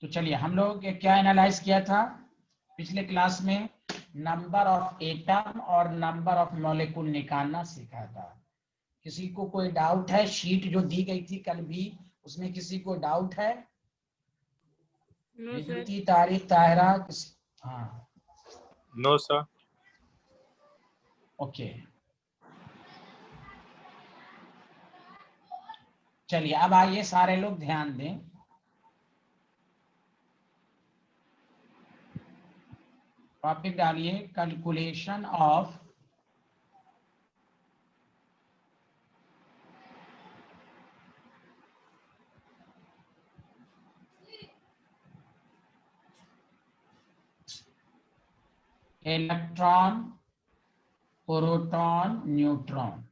तो चलिए, हम लोग क्या एनालाइज किया था पिछले क्लास में? नंबर ऑफ एटम और नंबर ऑफ मॉलिक्यूल निकालना सीखा था। किसी को कोई डाउट है? शीट जो दी गई थी कल भी, उसमें किसी को डाउट है? विद्युती, तारिक, ताहिरा, हाँ, नो सर। ओके। चलिए, अब आइए सारे लोग ध्यान दें। टॉपिक डालिए, calculation of electron, proton, neutron.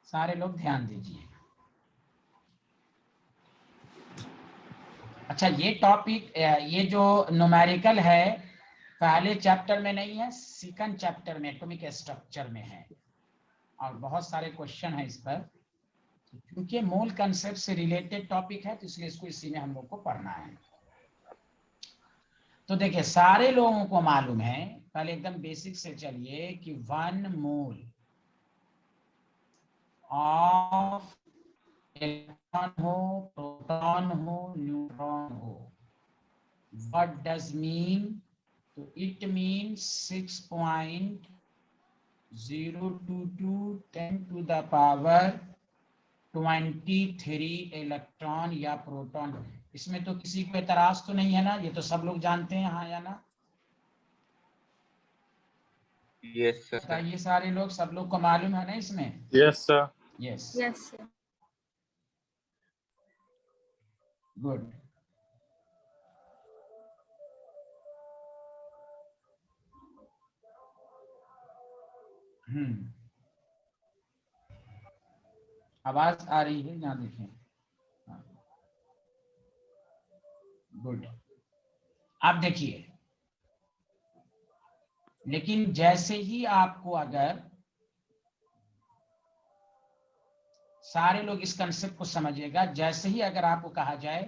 सारे लोग ध्यान दीजिए। अच्छा, ये टॉपिक, ये जो न्यूमेरिकल है, पहले चैप्टर में नहीं है, सेकंड चैप्टर में एटॉमिक स्ट्रक्चर में है, और बहुत सारे क्वेश्चन है इस पर। क्योंकि मूल कंसेप्ट से रिलेटेड टॉपिक है, तो इसलिए इसको इसी में हम लोग को पढ़ना है। तो देखिए, सारे लोगों को मालूम है, पहले एकदम बेसिक से चलिए, कि 1 मोल ऑफ इलेक्ट्रॉन हो, प्रोटॉन हो, न्यूट्रॉन हो, व्हाट डज मीन? तो it means 6.022 10 to the power 23 electron या प्रोटॉन। इसमें तो किसी को एतराज तो नहीं है ना? ये तो सब लोग जानते हैं, हाँ या ना? Yes sir. बताइए सारे लोग, सब लोग को मालूम है ना इसमें? Yes sir. Yes, yes sir. Good. आवाज आ रही है ना? देखें, गुड। आप देखिए, लेकिन जैसे ही आपको, अगर सारे लोग इस कंसेप्ट को समझिएगा, जैसे ही अगर आपको कहा जाए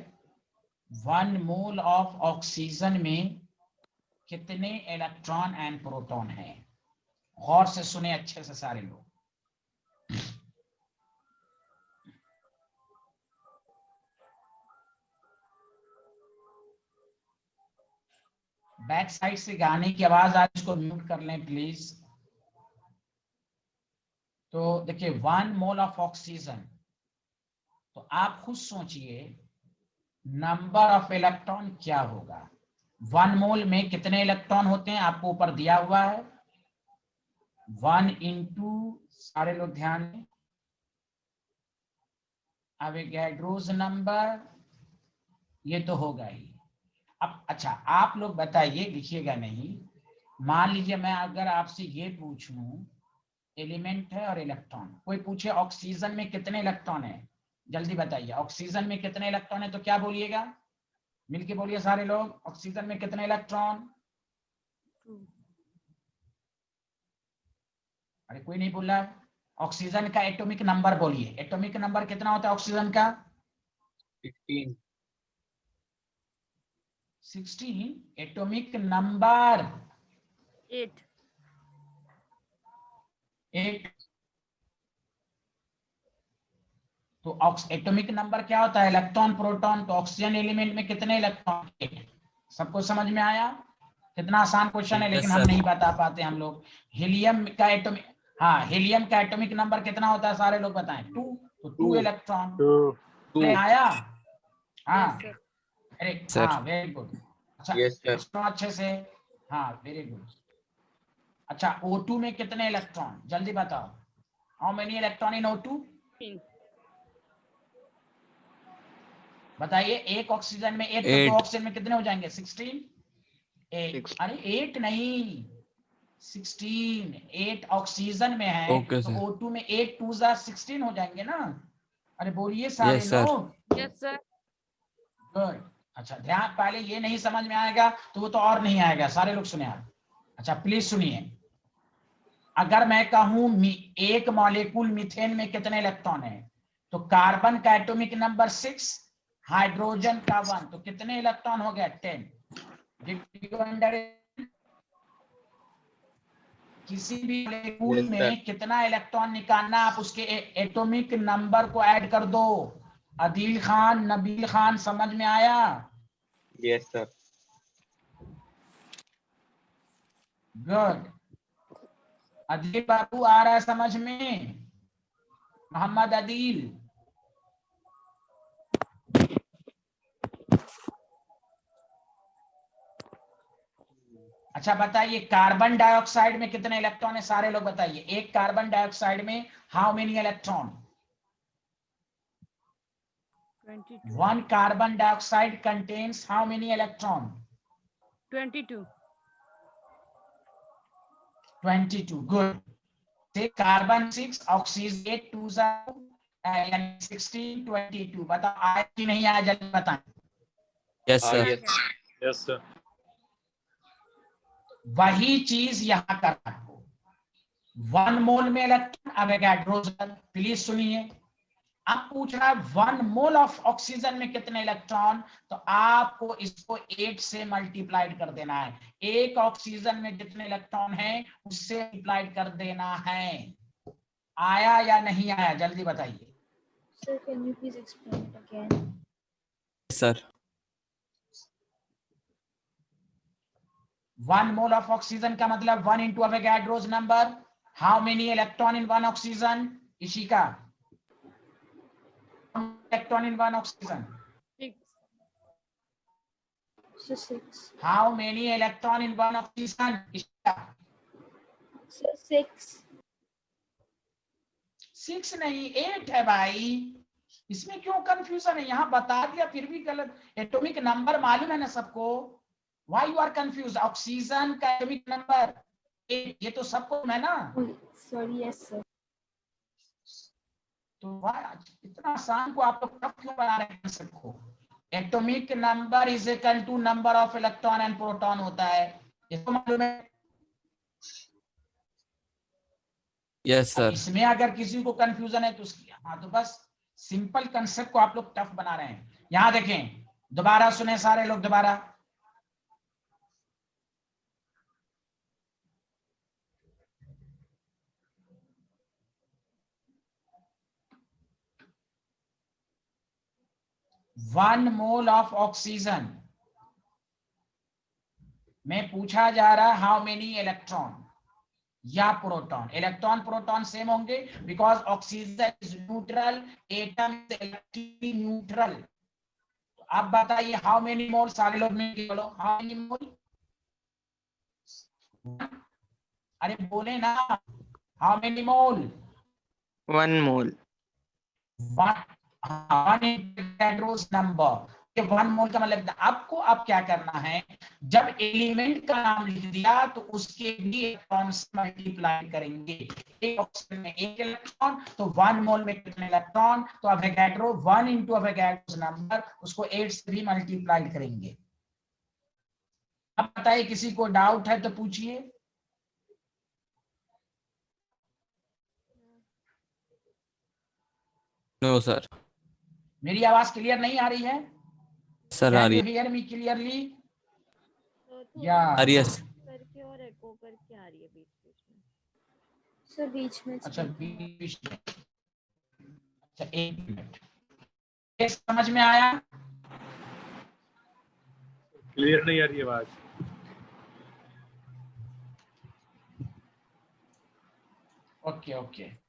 1 मोल ऑफ ऑक्सीजन में कितने इलेक्ट्रॉन एंड प्रोटॉन हैं, गौर से सुने अच्छे से सारे लोग। बैक साइड से गाने की आवाज आ रही है, इसको म्यूट कर लें प्लीज। तो देखिए, 1 मोल ऑफ ऑक्सीजन, तो आप खुद सोचिए नंबर ऑफ इलेक्ट्रॉन क्या होगा। 1 मोल में कितने इलेक्ट्रॉन होते हैं? आपको ऊपर दिया हुआ है 1 इंटू, सारे लोग ध्यान दें, एवोगैड्रोस नंबर, ये तो होगा ही। अब अच्छा, आप लोग बताइए, लिखिएगा नहीं, मान लीजिए मैं अगर आपसे ये पूछूं, एलिमेंट है और इलेक्ट्रॉन, कोई पूछे ऑक्सीजन में कितने इलेक्ट्रॉन है, जल्दी बताइए, ऑक्सीजन में कितने इलेक्ट्रॉन है? तो क्या बोलिएगा? मिलके बोलिए सारे लोग, ऑक्सीजन में कितने इलेक्ट्रॉन? अरे कोई नहीं बोल रहा है। ऑक्सीजन का एटॉमिक नंबर बोलिए, एटॉमिक नंबर कितना होता है ऑक्सीजन का? 16। 16। Atomic number 8। 8। तो एटॉमिक नंबर क्या होता है? Electron, proton. तो ऑक्सीजन एलिमेंट में कितने इलेक्ट्रॉन? 8। सबको समझ में आया? कितना आसान क्वेश्चन है, लेकिन हम नहीं बता पाते हम लोग। हीलियम का एटॉमिक, हाँ, हीलियम का एटॉमिक नंबर कितना होता है? सारे लोग बताएं। 2। तो 2 इलेक्ट्रॉन। 2। आया? हाँ, Yes, sir. अरे सर। हाँ, वेरी गुड। अच्छा, Yes, sir. सुनो अच्छे से, हाँ, वेरी गुड। अच्छा, O2 में कितने इलेक्ट्रॉन? जल्दी बताओ, how many electron in O2? बताइए, एक ऑक्सीजन में 8, तो 2 ऑक्सीजन में कितने हो जाएंगे? 16। 8, अरे 8 नहीं, 16। 8 ऑक्सीजन में है, ओके तो सर। O2 में 8 2 16 हो जाएंगे ना? अरे बोलिए सारे यस सर। लोग। Yes, sir. गुड। अच्छा, ध्यान, पहले ये नहीं समझ में आएगा तो वो तो और नहीं आएगा। सारे लोग सुने आप। अच्छा, प्लीज सुनिए, अगर मैं कहूं एक मॉलिक्यूल मीथेन में कितने इलेक्ट्रॉन है, तो कार्बन का एटॉमिक नंबर 6, हाइड्रोजन का 1, तो कितने इलेक्ट्रॉन हो गया 10। किसी भी मॉलिक्यूल Yes, sir. में कितना इलेक्ट्रॉन निकालना, आप उसके एटॉमिक नंबर को ऐड कर दो। अदील खान, नबील खान, समझ में आया? Yes, sir. गुड। अदील बाबू आ रहा है समझ में? मोहम्मद अदील, अच्छा बताइए कार्बन डाइऑक्साइड में कितने इलेक्ट्रॉन है, सारे लोग बताइए। एक कार्बन डाइऑक्साइड में how many electron? 22. One carbon dioxide contains how many electron? 22. 22, good. से कार्बन 6, ऑक्सीजन 8, 2 यानी 16, 22। बताओ आया कि नहीं आया, जल्दी बताएं। Yes, Ah, sir. yes. Yes, sir. वही चीज यहां करना है। 1 मोल में इलेक्ट्रॉन अवोगाड्रो, प्लीज सुनिए। अब पूछ रहा है 1 मोल ऑफ ऑक्सीजन में कितने इलेक्ट्रॉन, तो आपको इसको 8 से मल्टीप्लाइड कर देना है। एक ऑक्सीजन में जितने इलेक्ट्रॉन हैं उससे मल्टीप्लाइड कर देना है। आया या नहीं आया, जल्दी बताइए। Sir, can you please explain it again? Yes, sir. 1 mole of oxygen का मतलब 1 into Avogadro's number. How many electron in 1 oxygen? Ishika, electron in 1 oxygen? 6. Sir, 6. How many electron in 1 oxygen? Ishika, Sir, 6. 6 नहीं 8 है भाई, इसमें क्यों कंफ्यूजन है? यहां बता दिया फिर भी गलत। एटॉमिक नंबर मालूम है ना सबको, why you are confuse? Oxygen का एटॉमिक नंबर 8, ये तो सबको है ना। Oh, sorry, yes, sir. तो इतना आसान को आप लोग टफ क्यों बना रहे हैं सबको? Atomic number is equal to number of electron and proton होता है, इसको मालूम है? Yes, sir. इसमें अगर किसी को कंफ्यूजन है तो उसकी, हाँ तो बस सिंपल कंसेप्ट को आप लोग टफ बना रहे हैं। यहां देखें, दोबारा सुने सारे लोग दोबारा। वन मोल ऑफ ऑक्सीजन में पूछा जा रहा है हाउ मेनी इलेक्ट्रॉन या प्रोटॉन। इलेक्ट्रॉन प्रोटॉन सेम होंगे because oxygen is neutral, atom is electrically neutral. तो आप बताइए हाउ मेनी मोल, सारे लोग मिलकर बोलो हाउ मेनी मोल। अरे बोले ना, how many mole? 1 mole. Number, ये 1 मोल का मतलब आपको अब क्या करना है, जब एलिमेंट का नाम लिख दिया तो उसके भी इलेक्ट्रॉन से मल्टीप्लाई करेंगे। एक ऑक्सीजन में 1 इलेक्ट्रॉन, तो 1 मोल में कितने इलेक्ट्रॉन, तो अवोगाड्रो 1 इंटू अवोगाड्रोस नंबर, उसको 8 से भी मल्टीप्लाई करेंगे। अब बताइए किसी को डाउट है तो पूछिए। No, sir. मेरी आवाज क्लियर नहीं आ रही है? Sir, can you Arya. Hear me clearly? थोड़ा या Arya. करके और एको करके आ रही है बीच बीच में। Sir, बीच में अच्छा speaking है। बीच में, अच्छा 1 मिनट, ये समझ में आया? Clear नहीं आ रही आवाज. Okay okay.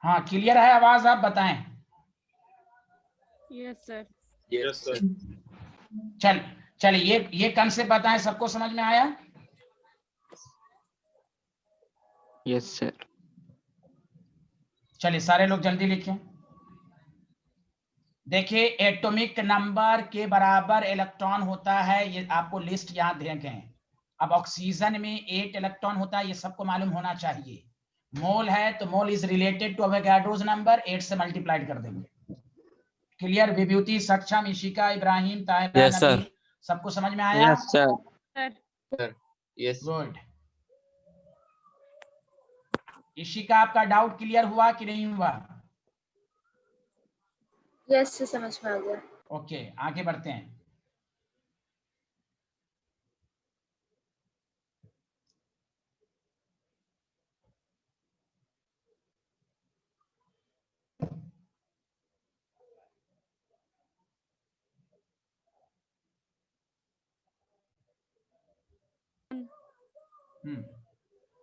हाँ क्लियर है आवाज, आप बताएं। Yes sir. Yes, sir. चल ये कंसेप्ट बताएं, सबको समझ में आया? Yes, sir. चलिए सारे लोग जल्दी लिखें। देखिए एटॉमिक नंबर के बराबर इलेक्ट्रॉन होता है, ये आपको लिस्ट याद देखें। अब ऑक्सीजन में 8 इलेक्ट्रॉन होता है, ये सबको मालूम होना चाहिए। मोल है तो mole is related to Avogadro's number, 8 से मल्टीप्लाइड कर देंगे। क्लियर? विभूति, सक्षम, इशिका, इब्राहिम, ताहिरा, Yes, sir. नबील, सबको समझ में आया? Yes, sir. Sir. Sir. Yes. Good. Ishika, आपका डाउट क्लियर हुआ कि नहीं हुआ? यस सर, समझ में आ गया। ओके, आगे बढ़ते हैं।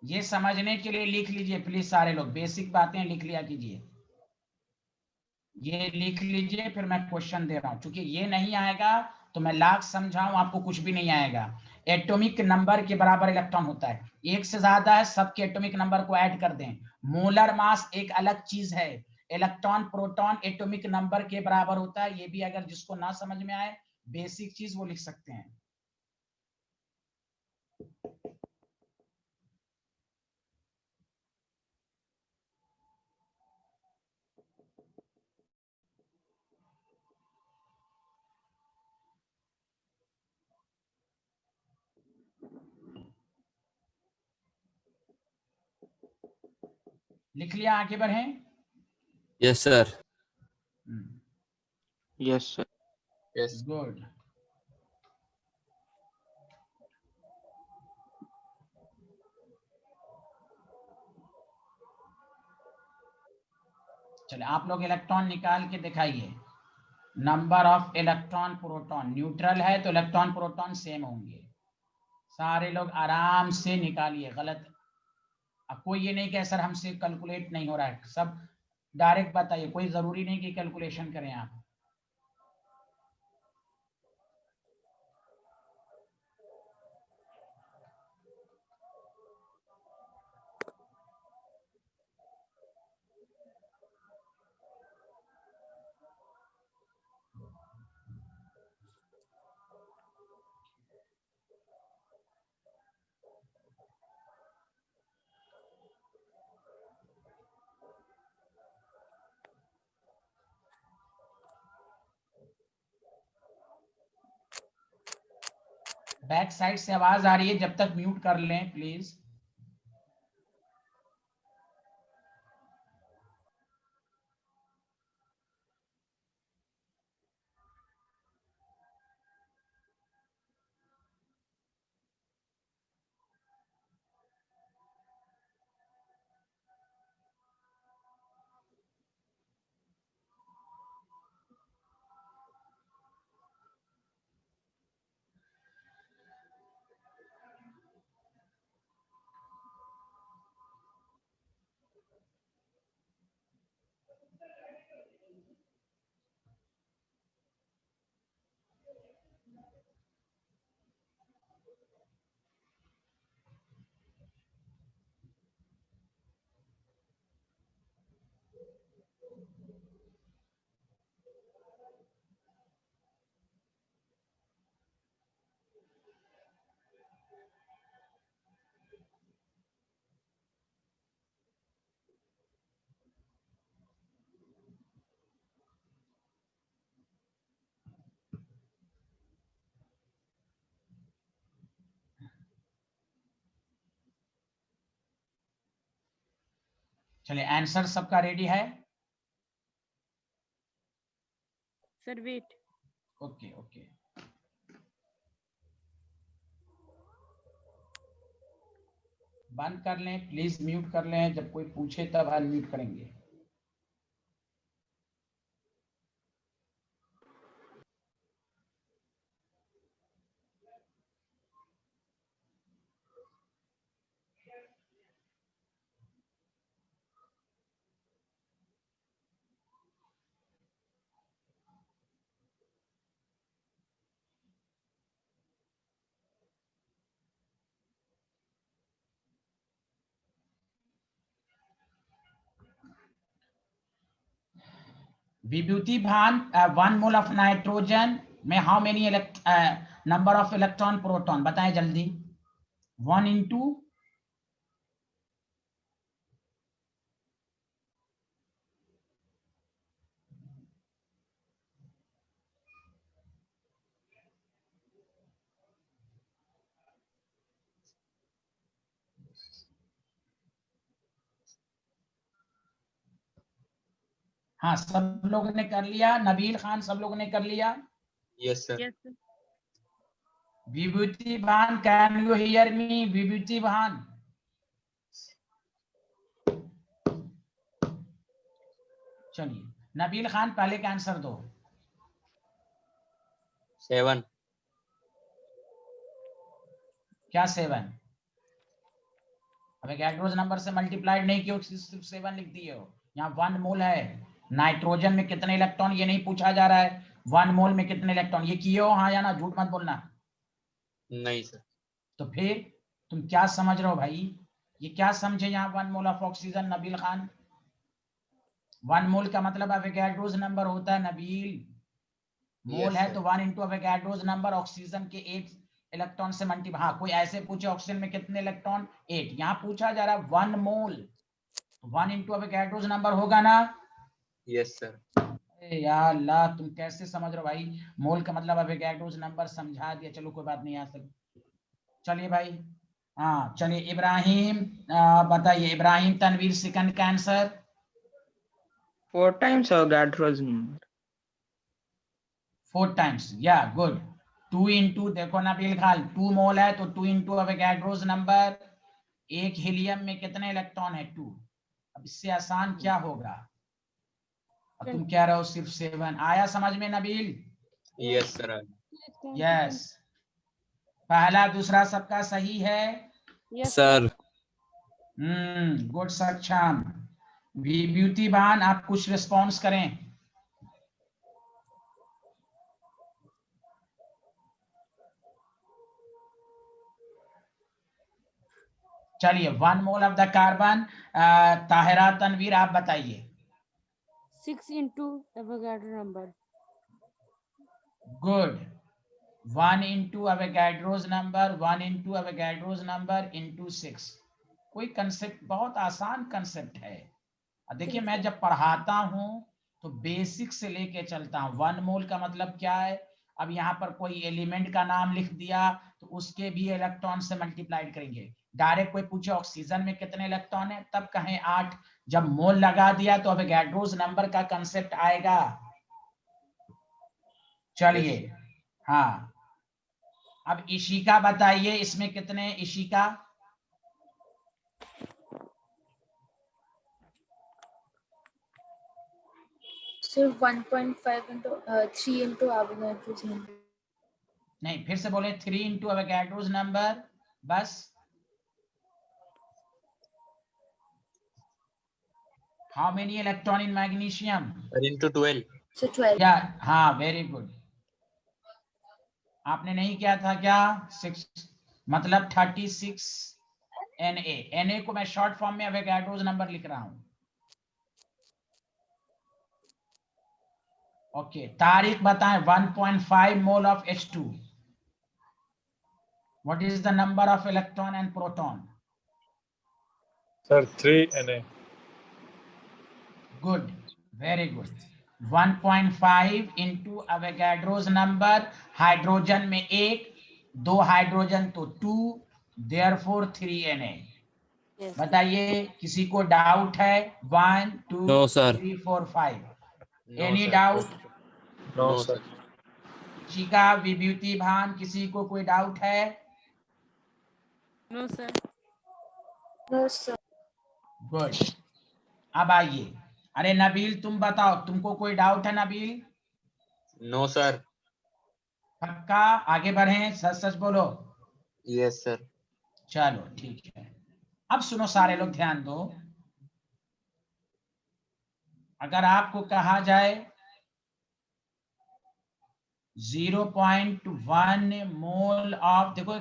ये समझने के लिए लिख लीजिए प्लीज, सारे लोग बेसिक बातें लिख लिया कीजिए। ये लिख लीजिए, फिर मैं क्वेश्चन दे रहा हूं, क्योंकि ये नहीं आएगा तो मैं लाख समझाऊं आपको कुछ भी नहीं आएगा। एटॉमिक नंबर के बराबर इलेक्ट्रॉन होता है, एक से ज्यादा है, सबके एटॉमिक नंबर को ऐड कर दें। मोलर मास एक अलग चीज है, इलेक्ट्रॉन प्रोटॉन एटॉमिक नंबर के बराबर होता है। ये भी अगर जिसको ना समझ में आए बेसिक चीज वो लिख सकते हैं। लिख लिया? आगे बढ़ें। Yes, sir. Yes, sir. Yes. Good. चलिए आप लोग इलेक्ट्रॉन निकाल के दिखाइए। Number of electron proton, neutral है तो इलेक्ट्रॉन प्रोटॉन सेम होंगे। सारे लोग आराम से निकालिए। गलत अब कोई ये नहीं कहे सर हमसे कैलकुलेट नहीं हो रहा है, सब डायरेक्ट बताइए, कोई जरूरी नहीं कि कैलकुलेशन करें आप। बैक साइड से आवाज आ रही है, जब तक म्यूट कर लें प्लीज। चलिए आंसर सबका रेडी है? Sir, wait. Okay okay. बंद कर लें प्लीज, म्यूट कर लें, जब कोई पूछे तब अनम्यूट करेंगे। विभूति भान 1 मोल ऑफ नाइट्रोजन में how many number of electron proton बताएं जल्दी 1 into हाँ सब लोगों ने कर लिया नबील खान सब लोगों ने कर लिया Yes, sir. Yes, sir. विभूति भान कैन यू हियर मी विभूति भान चलिए नबील खान पहले का आंसर दो 7. क्या 7 अब गैड्रोज नंबर से मल्टीप्लाइड नहीं किया सिर्फ 7 लिख दिए हो यहाँ 1 मोल है नाइट्रोजन में कितने इलेक्ट्रॉन ये नहीं पूछा जा रहा है 1 मोल में कितने इलेक्ट्रॉन ये किए हो हाँ या ना झूठ मत बोलना नहीं सर. तो फिर तुम क्या समझ रहे हो भाई ये क्या समझे यहाँ 1 mole of oxygen Nabeel Khan 1 मोल का मतलब एवोगाड्रोस नंबर होता है नबील मोल Yes, है sir. तो 1 into एवोगाड्रोस नंबर ऑक्सीजन के 8 इलेक्ट्रॉन से मल्टीप्लाई हाँ कोई ऐसे पूछे ऑक्सीजन में कितने इलेक्ट्रॉन 8 यहाँ पूछा जा रहा है 1 मोल 1 into एवोगाड्रोस नंबर होगा ना Yes, sir. यार अल्लाह तुम कैसे समझ रहे हो भाई मोल का मतलब एवोगाड्रोस नंबर समझा दिया चलो कोई बात नहीं आ सकती चलिए भाई हाँ चलिए इब्राहिम बताइए इब्राहिम तनवीर सेकंड का answer 4 times Avogadro's number. 4 times या गुड 2 into देखो ना बिलखाल 2 मोल है तो 2 into एवोगाड्रोस नंबर एक हीलियम में कितने इलेक्ट्रॉन है 2 अब इससे आसान क्या होगा अब तुम कह रहे हो सिर्फ 7 आया समझ में नबील Yes, sir. यस पहला दूसरा सबका सही है Yes, सर गुड सक्षम विभूति भान आप कुछ रिस्पॉन्स करें चलिए 1 mole of the carbon Tahira Tanveer आप बताइए 6 into Avogadro number. Good 1 into Avogadro's number 1 into Avogadro's number into 6 कोई कंसेप्ट बहुत आसान कंसेप्ट है देखिए मैं जब पढ़ाता हूं तो बेसिक से लेके चलता हूं 1 मोल का मतलब क्या है अब यहाँ पर कोई एलिमेंट का नाम लिख दिया तो उसके भी इलेक्ट्रॉन से मल्टीप्लाइड करेंगे डायरेक्ट कोई पूछे ऑक्सीजन में कितने इलेक्ट्रॉन है तब कहें 8 जब मोल लगा दिया तो एवोगाड्रोस नंबर का कंसेप्ट आएगा चलिए हाँ अब इशिका बताइए इसमें कितने इशिका सिर्फ 1.5 into 3 into Avogadro's number. नहीं फिर से बोले 3 into एवोगाड्रोस नंबर बस how many electron in magnesium Sir, into 12. So 12. क्या हाँ वेरी गुड आपने नहीं किया था क्या 6 मतलब 36 Na को मैं शॉर्ट फॉर्म में एवोगाड्रोस नंबर लिख रहा हूं ओके तारीख बताएं 1.5 mole of H2 what is the number of electron and proton Sir, 3 Na. Good very good 1.5 into Avogadro's number hydrogen में 1 2 हाइड्रोजन तो 2 देयरफॉर 3 Na Yes. बताइए किसी को डाउट है 1 2 No, sir. 3 4 5 No, any sir. Doubt No, No, sir. sir. शिका विभूति भान किसी को कोई डाउट है No, sir. No, sir. Good अब आइए अरे नबील तुम बताओ तुमको कोई डाउट है नबील No, sir. पक्का आगे बढ़े सच सच बोलो Yes, sir. चलो ठीक है अब सुनो सारे लोग ध्यान दो अगर आपको कहा जाए 0.1 मोल ऑफ देखो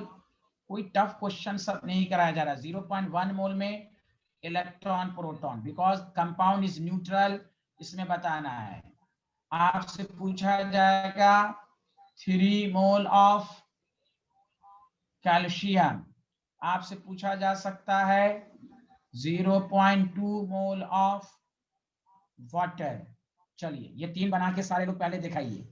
कोई टफ क्वेश्चन सब नहीं कराया जा रहा 0.1 मोल में electron proton because compound is neutral इसमें बताना है आपसे पूछा जाएगा 3 मोल ऑफ कैल्शियम, आपसे पूछा जा सकता है 0.2 मोल ऑफ वाटर। चलिए ये 3 बना के सारे लोग पहले दिखाइए।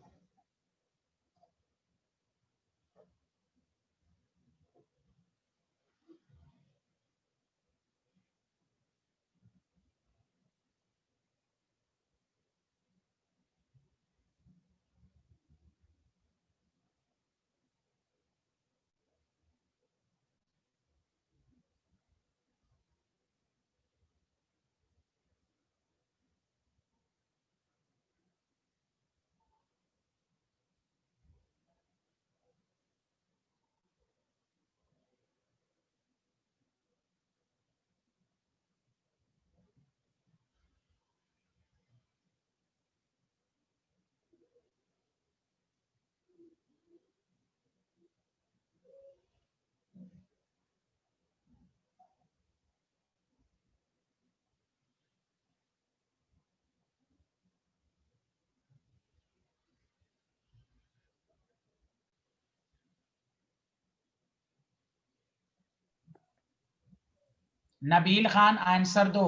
नबील खान आंसर दो,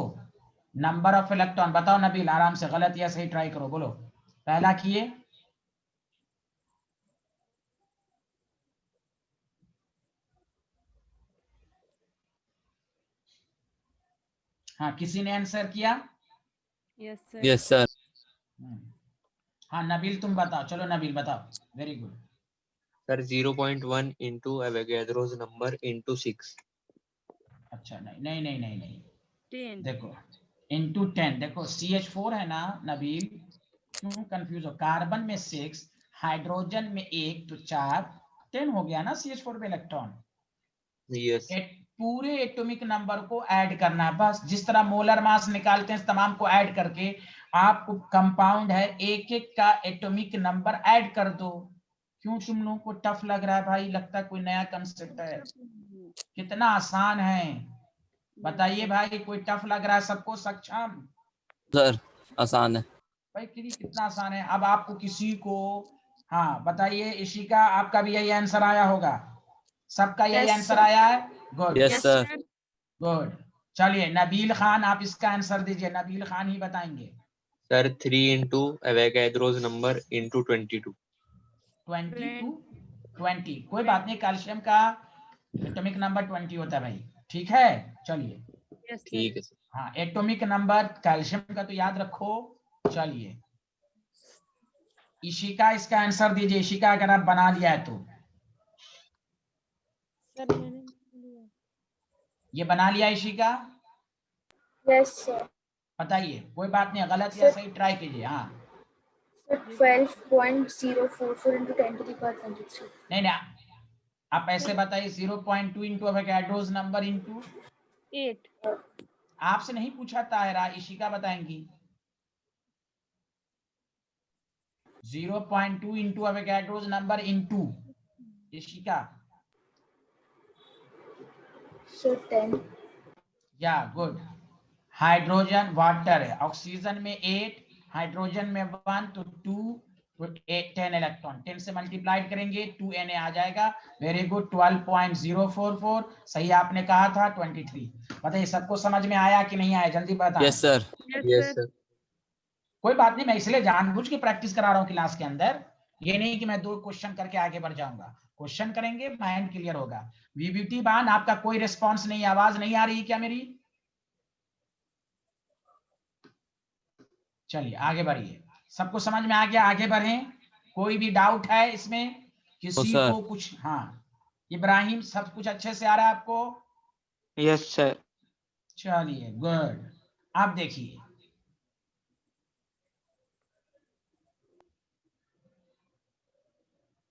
नंबर ऑफ इलेक्ट्रॉन बताओ। नबील आराम से, गलत या सही ट्राई करो, बोलो। पहला किए, हाँ किसी ने आंसर किया? Yes, sir. Yes, sir. हाँ नबील तुम बताओ, चलो नबील बताओ, very good. Sir, 0.1 into Avogadro's number into 6. अच्छा नहीं नहीं नहीं नहीं नहीं, 10. देखो इंटू 10, देखो CH4 है ना नबील, क्यों कंफ्यूज हो? कार्बन में 6, हाइड्रोजन में 1 तो 4, 10 हो गया ना CH4 पे इलेक्ट्रॉन। Yes. पूरे एटॉमिक नंबर को ऐड करना है बस, जिस तरह मोलर मास निकालते हैं तमाम को ऐड करके, आपको कंपाउंड है एक एक का एटॉमिक नंबर ऐड कर दो। क्यों तुम लोगों को टफ लग रहा है भाई? लगता है कोई नया कंसेप्ट है, कितना आसान है बताइए भाई। कोई टफ लग रहा है सबको? सक्षम सर आसान है। भाई, कितना आसान है। अब आपको किसी को, हाँ बताइए इशिका, आपका भी यही आंसर आया होगा? सबका यही Yes, आंसर sir. आया है? Good Yes, sir. गुड। चलिए नबील खान आप इसका आंसर दीजिए, नबील खान ही बताएंगे। Sir, 3 into Avogadro's number into 22. 20 कोई बात नहीं, कैल्शियम का एटॉमिक नंबर 20 होता है भाई, ठीक है। चलिए Yes, sir. ठीक है sir. हाँ एटॉमिक नंबर कैल्शियम का तो याद रखो। चलिए इशिका इसका आंसर दीजिए, इशिका अगर आप बना लिया है तो। Sir, मैंने लिया। ये बना लिया इशिका? Yes, sir. बताइए, कोई बात नहीं, गलत या Sir. सही ट्राई कीजिए। हाँ So 12.044 into 10 to the power 23. नहीं नहीं, आप ऐसे बताइए 0.2 इंटू एवोगाड्रोस नंबर इंटू, 8. आपसे नहीं पूछा ताहिरा, इशिका बताएंगी। 0.2 into Avogadro's number into, Ishika. So 10. या गुड। हाइड्रोजन वाटर है, ऑक्सीजन में 8, हाइड्रोजन में 1 तो 2, 10 इलेक्ट्रॉन, 10 से मल्टीप्लाइड करेंगे 2 Na आ जाएगा। वेरी गुड, 12.044 सही आपने कहा था। 23 बताइए सबको समझ में आया कि नहीं आया? जल्दी बताएं। Yes, sir. Yes sir. कोई बात नहीं, मैं इसलिए जानबूझ के प्रैक्टिस करा रहा हूँ क्लास के अंदर, ये नहीं कि मैं 2 क्वेश्चन करके आगे बढ़ जाऊंगा। क्वेश्चन करेंगे, माइंड क्लियर होगा। विभूति बान आपका कोई रिस्पॉन्स नहीं, आवाज नहीं आ रही क्या मेरी? चलिए आगे बढ़िए, सबको समझ में आ गया? आगे बढ़ें, कोई भी डाउट है इसमें किसी sir. को कुछ? हाँ इब्राहिम, सब कुछ अच्छे से आ रहा है आपको? Yes, sir. चलिए गुड। अब देखिए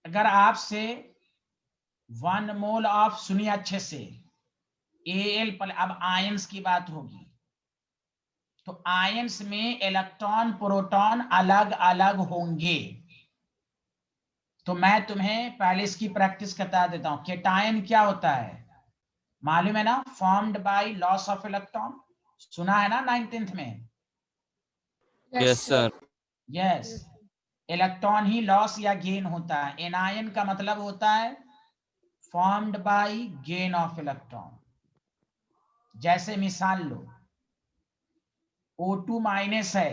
अगर आपसे 1 मोल ऑफ, सुनिए अच्छे से, Al अब आयंस की बात होगी, तो आयंस में इलेक्ट्रॉन प्रोटॉन अलग अलग होंगे। तो मैं तुम्हें पहले इसकी प्रैक्टिस बता देता हूं। केटायन क्या होता है मालूम है ना? Formed by loss of electron, सुना है ना 9th में? Yes, sir. यस। इलेक्ट्रॉन ही लॉस या गेन होता है। एनायन का मतलब होता है formed by gain of electron. जैसे मिसाल लो, O2 माइनस है,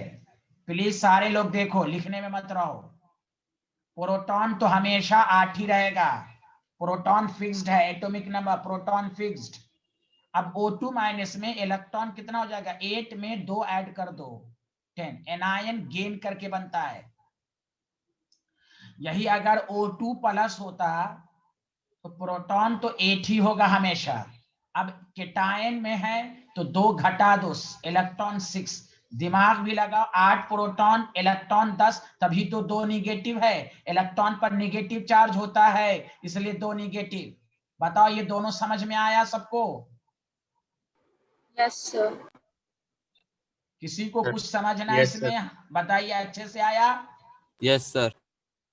प्लीज सारे लोग देखो, लिखने में मत रहो। प्रोटॉन तो हमेशा 8 ही रहेगा, प्रोटॉन फिक्स्ड है, एटॉमिक नंबर प्रोटॉन फिक्स्ड। अब O2 माइनस में इलेक्ट्रॉन कितना हो जाएगा, 8 में 2 ऐड कर दो 10, एनायन गेन करके बनता है। यही अगर O2 प्लस होता तो प्रोटॉन तो 8 ही होगा हमेशा। अब केटायन में है तो 2 घटा दो, इलेक्ट्रॉन 6, दिमाग भी लगाओ, 8 प्रोटॉन इलेक्ट्रॉन 10, तभी तो 2 निगेटिव है, इलेक्ट्रॉन पर निगेटिव चार्ज होता है, इसलिए 2 निगेटिव। बताओ ये दोनों समझ में आया सबको? Yes, sir. किसी को कुछ समझना है Yes, sir. इसमें? बताइए, अच्छे से आया? Yes sir.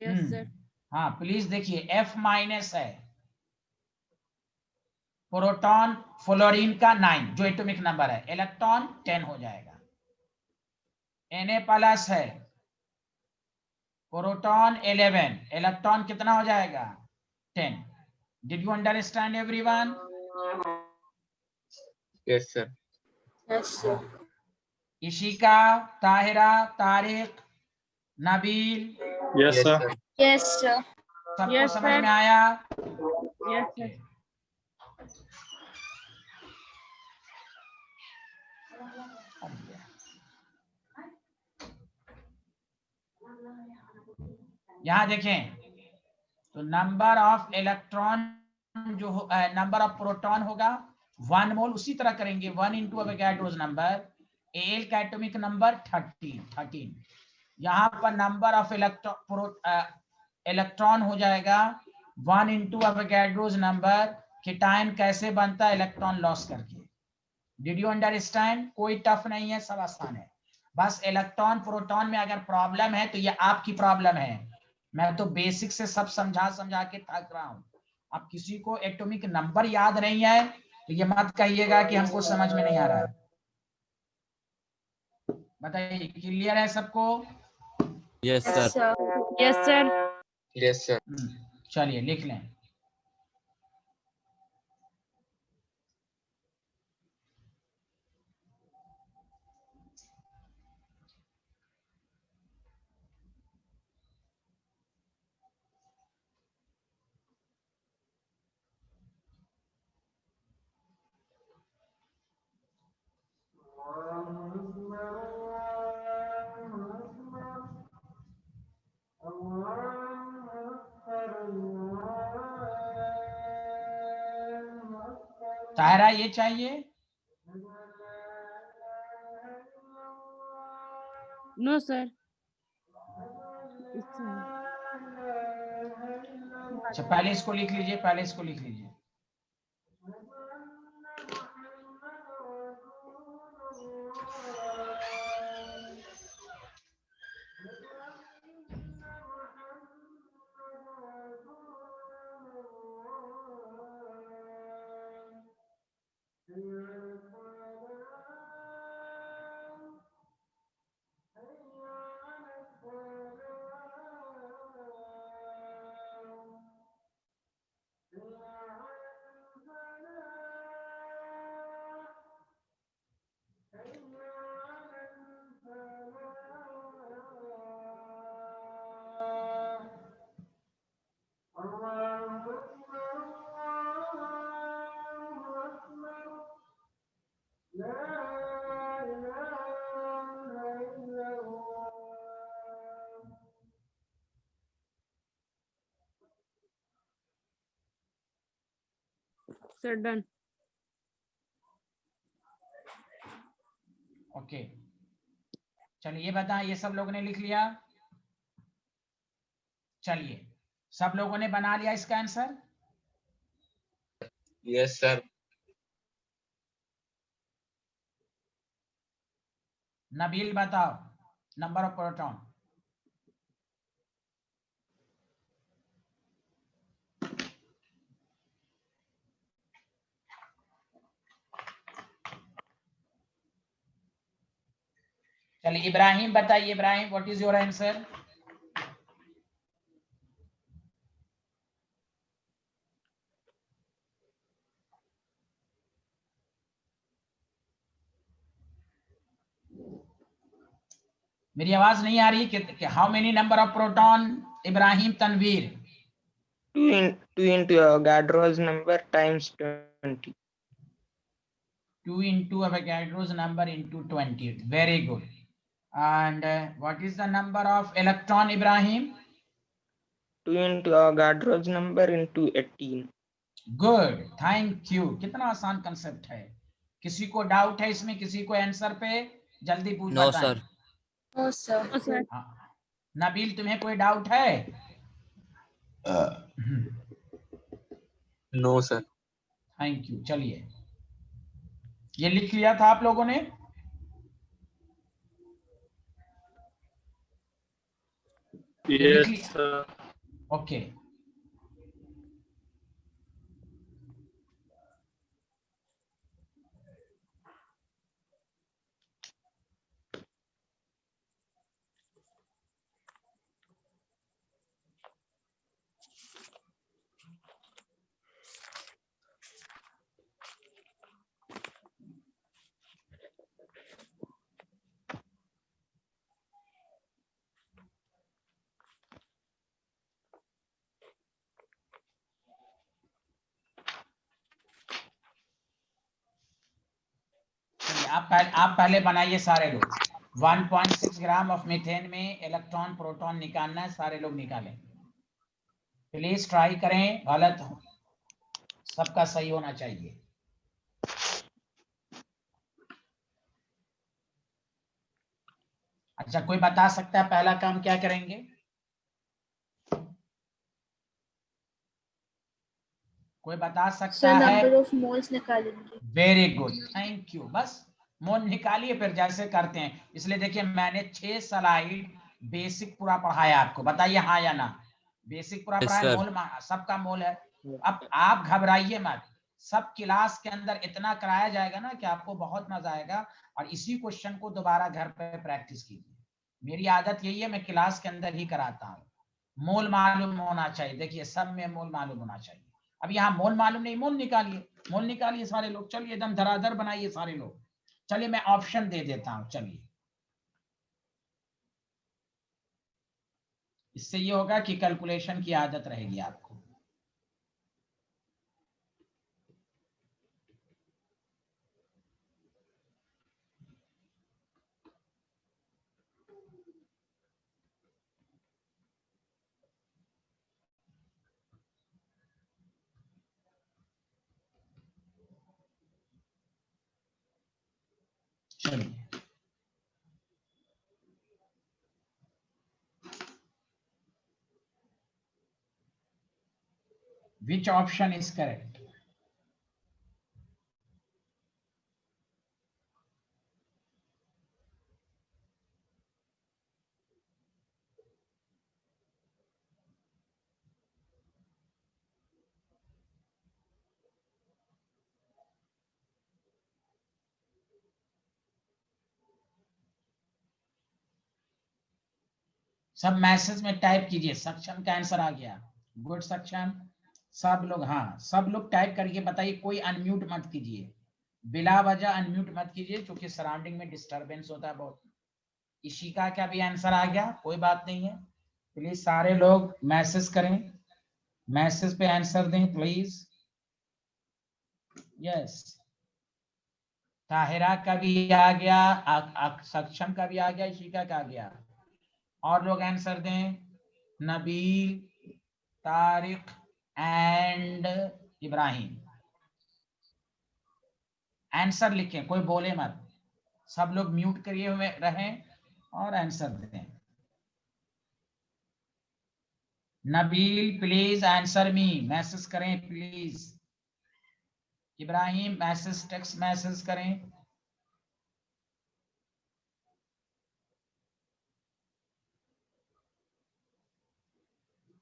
Yes, sir. हाँ प्लीज देखिए, F माइनस है, प्रोटॉन फ्लोरीन का 9 जो एटॉमिक नंबर है, इलेक्ट्रॉन 10 हो जाएगा। Na प्लस है, प्रोटॉन 11, इलेक्ट्रॉन कितना हो जाएगा, 10। Did you understand everyone? Yes, sir. Yes, sir. Ishika, Tahira, Tariq, Nabeel, Yes, Yes, sir. sir. Yes, sir. सबको Yes, समझ sir. में आया? Yes, sir. यहां देखें तो नंबर ऑफ इलेक्ट्रॉन जो नंबर ऑफ प्रोटॉन होगा 1 मोल, उसी तरह करेंगे 1 इंटू अवोगाड्रोस नंबर, एल का एटॉमिक नंबर 13। यहाँ पर नंबर ऑफ इलेक्ट्रॉन हो जाएगा 1 इंटू अवोगाड्रोस नंबर। केटायन कैसे बनता है, इलेक्ट्रॉन लॉस करके। Did you understand? कोई टफ नहीं है, सब आसान है। बस इलेक्ट्रॉन प्रोटॉन में अगर प्रॉब्लम है तो ये आपकी प्रॉब्लम है, मैं तो बेसिक से सब समझा के थक रहा हूं। अब किसी को एटॉमिक नंबर याद नहीं है तो ये मत कहिएगा कि हमको समझ में नहीं आ रहा है। बताइए, क्लियर है सबको? Yes Yes, sir. sir. Yes, sir. Yes, sir. चलिए लिख लें। ताहरा ये चाहिए? No, sir. It's अच्छा पहले इसको लिख लीजिए, पहले इसको लिख लीजिए। sir, done. ओके चलिए, ये बताएं, ये सब लोगों ने लिख लिया? चलिए, सब लोगों ने बना लिया इसका आंसर? Yes, sir. नबील बताओ, नंबर ऑफ प्रोटॉन। चलिए इब्राहिम बताइए, Ibrahim what is your answer? मेरी आवाज नहीं आ रही कि how many number of proton Ibrahim Tanveer? 2 into Avogadro's number times 20. 2 into Avogadro's number into 20. Very good. And what is the number of electron Ibrahim? 2 into Avogadro's number into 18. Good, thank you. कितना आसान concept है। किसी को doubt है इसमें? किसी को answer पे? जल्दी पूछ No, बताएं। sir. No, sir. No, sir. हाँ। नबील, तुम्हें कोई डाउट है? No, sir. Thank you. चलिए, ये लिख लिया था आप लोगों ने? Yes, लिख लिया? sir. ओके। आप पहले बनाइए सारे लोग। 1.6 ग्राम ऑफ मीथेन में इलेक्ट्रॉन प्रोटॉन निकालना है, सारे लोग निकालें प्लीज। ट्राई करें, गलत हो, सबका सही होना चाहिए। अच्छा, कोई बता सकता है पहला काम क्या करेंगे? कोई बता सकता Sir, है? number of moles निकालेंगे। Very good, thank you. बस मोल निकालिए, फिर जैसे करते हैं। इसलिए देखिए, मैंने 6 स्लाइड बेसिक पूरा पढ़ाया आपको। बताइए हाँ या ना? बेसिक पूरा Yes, पढ़ाया। sir. मोल सबका मोल है। अब आप घबराइए मत, सब क्लास के अंदर इतना कराया जाएगा ना कि आपको बहुत मजा आएगा। और इसी क्वेश्चन को दोबारा घर पे प्रैक्टिस कीजिए। मेरी आदत यही है, मैं क्लास के अंदर ही कराता हूँ। मोल मालूम होना चाहिए। देखिए, सब में मोल मालूम होना चाहिए। अब यहाँ मोल मालूम नहीं, मोल निकालिए, मोल निकालिए सारे लोग। चलिए, एकदम धराधर बनाइए सारे लोग। चलिए, मैं ऑप्शन दे देता हूं। चलिए, इससे ये होगा कि कैलकुलेशन की आदत रहेगी आपको। चलिए, which option is correct? सब मैसेज में टाइप कीजिए। सक्षम का आंसर आ गया। गुड सक्षम। सब लोग, हाँ, सब लोग टाइप करके बताइए। कोई अनम्यूट मत कीजिए, बिला वजह अनम्यूट मत कीजिए, क्योंकि सराउंडिंग में डिस्टरबेंस होता है बहुत। इशिका का भी आंसर आ गया, कोई बात नहीं है। प्लीज सारे लोग मैसेज करें, मैसेज पे आंसर दें प्लीज। यस, ताहिरा का भी आ गया, सक्षम का भी आ गया, इशिका का आ गया। और लोग आंसर दें। नबील, तारिक एंड इब्राहिम। आंसर लिखें, कोई बोले मत। सब लोग म्यूट करिए हुए रहें और आंसर दें। Nabeel please answer me, message करें please. Ibrahim message, text message करें।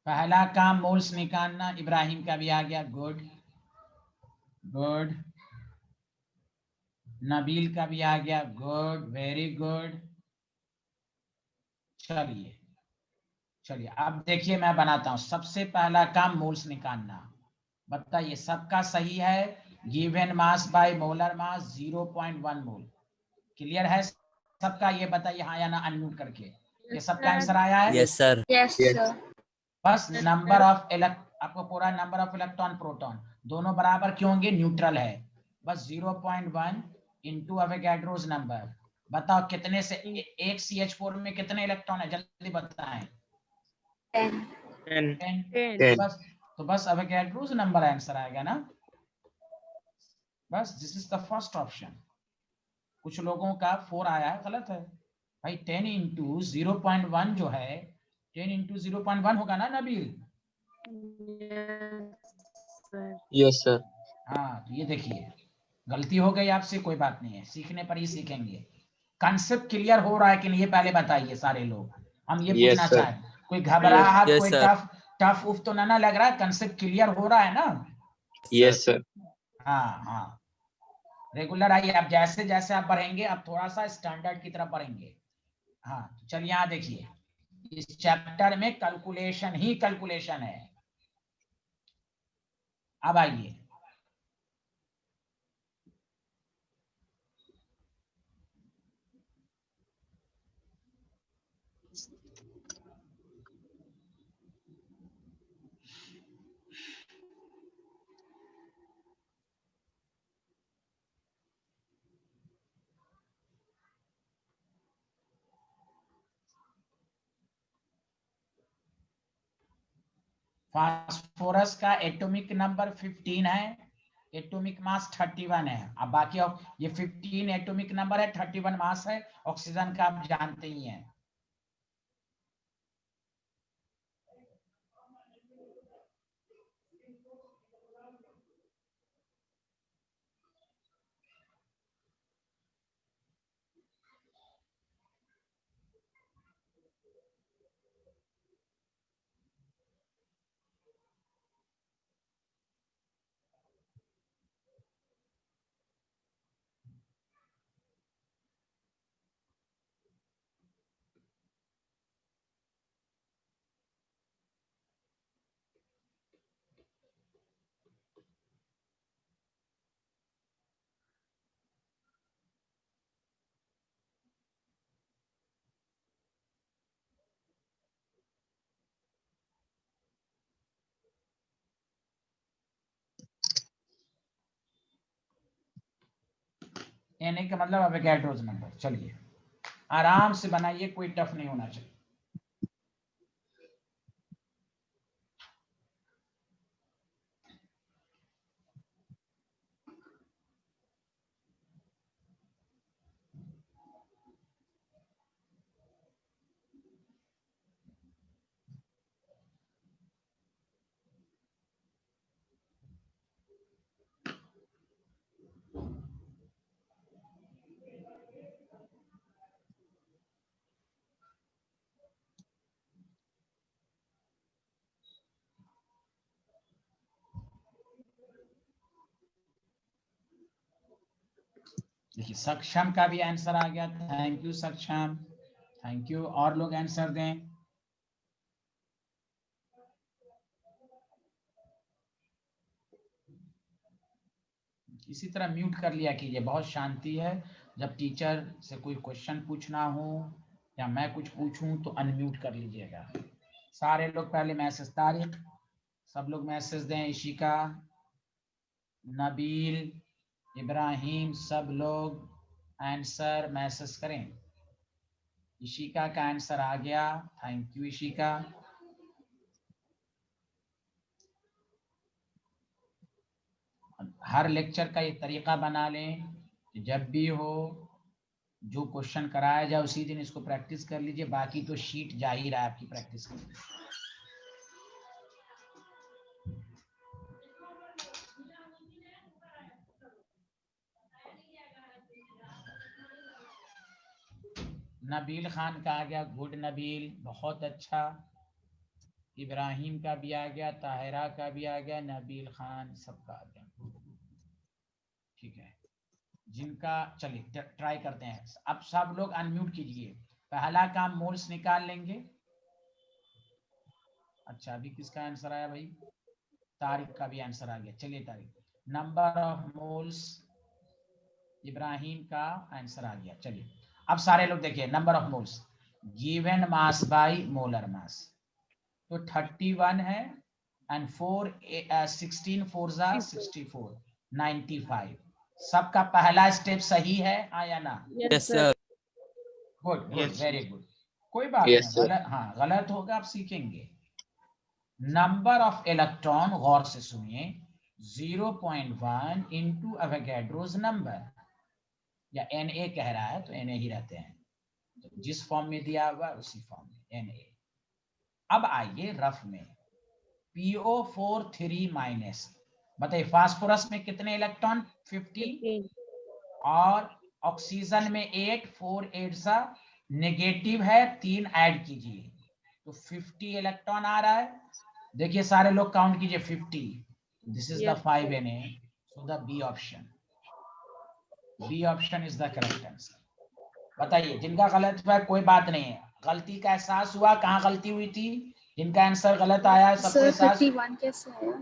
पहला काम मोल्स निकालना। इब्राहिम का भी आ गया, गुड गुड। नबील का भी आ गया, गुड, वेरी गुड। चलिए चलिए, अब देखिए मैं बनाता हूं। सबसे पहला काम मोल्स निकालना। बताइए, सबका सही है? Given mass by molar mass 0.1 mole. Clear है सबका ये बताइए हाँ या ना अनम्यूट करके। ये सबका आंसर आया है? Yes, sir. Yes, Yes. sir. बस नंबर ऑफ आपको पूरा नंबर ऑफ इलेक्ट्रॉन प्रोटॉन दोनों बराबर क्यों होंगे? न्यूट्रल है। बस 0.1 इंटू अवोगाड्रोस नंबर। बताओ कितने से एक CH4 में कितने इलेक्ट्रॉन है? जल्दी बताएं। 10. 10. 10। 10. बस तो बस अवोगाड्रोस नंबर आंसर आएगा ना। बस this is the first option. कुछ लोगों का 4 आया है, गलत है भाई। 10 इंटू 0.1 जो है 10 इंटू 0.1 होगा ना Nabeel? Yes, sir. Yes, sir. हाँ तो ये देखिए गलती हो गई आपसे, कोई बात नहीं है, सीखने पर ही सीखेंगे। कंसेप्ट क्लियर हो रहा है कि नहीं ये पहले बताइए सारे लोग। हम ये Yes, पूछना sir. चाहें, कोई घबराहट Yes, कोई sir. टफ उफ तो ना लग रहा है? कंसेप्ट क्लियर हो रहा है ना? Yes, sir. हाँ हाँ रेगुलर आइए। आप जैसे जैसे आप बढ़ेंगे आप थोड़ा सा स्टैंडर्ड की तरफ बढ़ेंगे। हाँ तो चलिए यहाँ देखिए, इस चैप्टर में कैलकुलेशन ही कैलकुलेशन है। अब आइए फास्फोरस का एटॉमिक नंबर 15 है, एटॉमिक मास 31 है। अब बाकी ये 15 एटॉमिक नंबर है, 31 मास है। ऑक्सीजन का आप जानते ही हैं। एन का मतलब एवोगाड्रोस नंबर। चलिए आराम से बनाइए, कोई टफ नहीं होना चाहिए। देखिए सक्षम का भी आंसर आ गया। थैंक यू सक्षम, थैंक यू। और लोग आंसर दें। इसी तरह म्यूट कर लिया कीजिए, बहुत शांति है। जब टीचर से कोई क्वेश्चन पूछना हो या मैं कुछ पूछूं तो अनम्यूट कर लीजिएगा। सारे लोग पहले मैसेज, तारिक सब लोग मैसेज दें, इशिका, नबील, इब्राहिम, सब लोग आंसर मैसेज करें। इशिका का आंसर आ गया, thank you Ishika. Her lecture का ये तरीका बना लें कि जब भी हो जो क्वेश्चन कराया जाए उसी दिन इसको प्रैक्टिस कर लीजिए, बाकी तो शीट जा ही रहा है आपकी प्रैक्टिस के लिए। नबील खान का आ गया, गुड नबील, बहुत अच्छा। इब्राहिम का भी आ गया, ताहिरा का भी आ गया, नबील खान सबका आ गया। ठीक है, जिनका चलिए ट्राई करते हैं। अब सब लोग अनम्यूट कीजिए। पहला काम मोल्स निकाल लेंगे। अच्छा अभी किसका आंसर आया भाई? तारिक का भी आंसर आ गया। चलिए Tariq, number of moles, Ibrahim का आंसर आ गया। चलिए अब सारे लोग देखिए, number of moles given mass by molar mass, तो 31 है एंड 16 4 जा 64 95। सबका पहला स्टेप सही है, हाँ या ना? Yes, Yes, sir. sir. Good good, Yes, very good. कोई बात Yes, नहीं, sir. गलत, हाँ गलत होगा, आप सीखेंगे। नंबर ऑफ इलेक्ट्रॉन, गौर से सुनिए, 0.1 इंटू एवोगैड्रोस नंबर, या Na कह रहा है तो Na ही रहते हैं, तो जिस फॉर्म में दिया हुआ उसी फॉर्म में Na। अब आइए रफ में, PO4 3 माइनस, बताइए फास्फोरस में कितने इलेक्ट्रॉन? 50, 15. और ऑक्सीजन में 8, 4 8 सा नेगेटिव है, 3 ऐड कीजिए तो 50 इलेक्ट्रॉन आ रहा है। देखिए सारे लोग काउंट कीजिए, 50, this is the Yes. 5Na, so the B option, B option is the correct answer. बताइए जिनका गलत हुआ कोई बात नहीं है, गलती का एहसास हुआ, कहाँ गलती हुई थी, जिनका आंसर गलत आया सबको सर एहसास। 31 कैसे आया?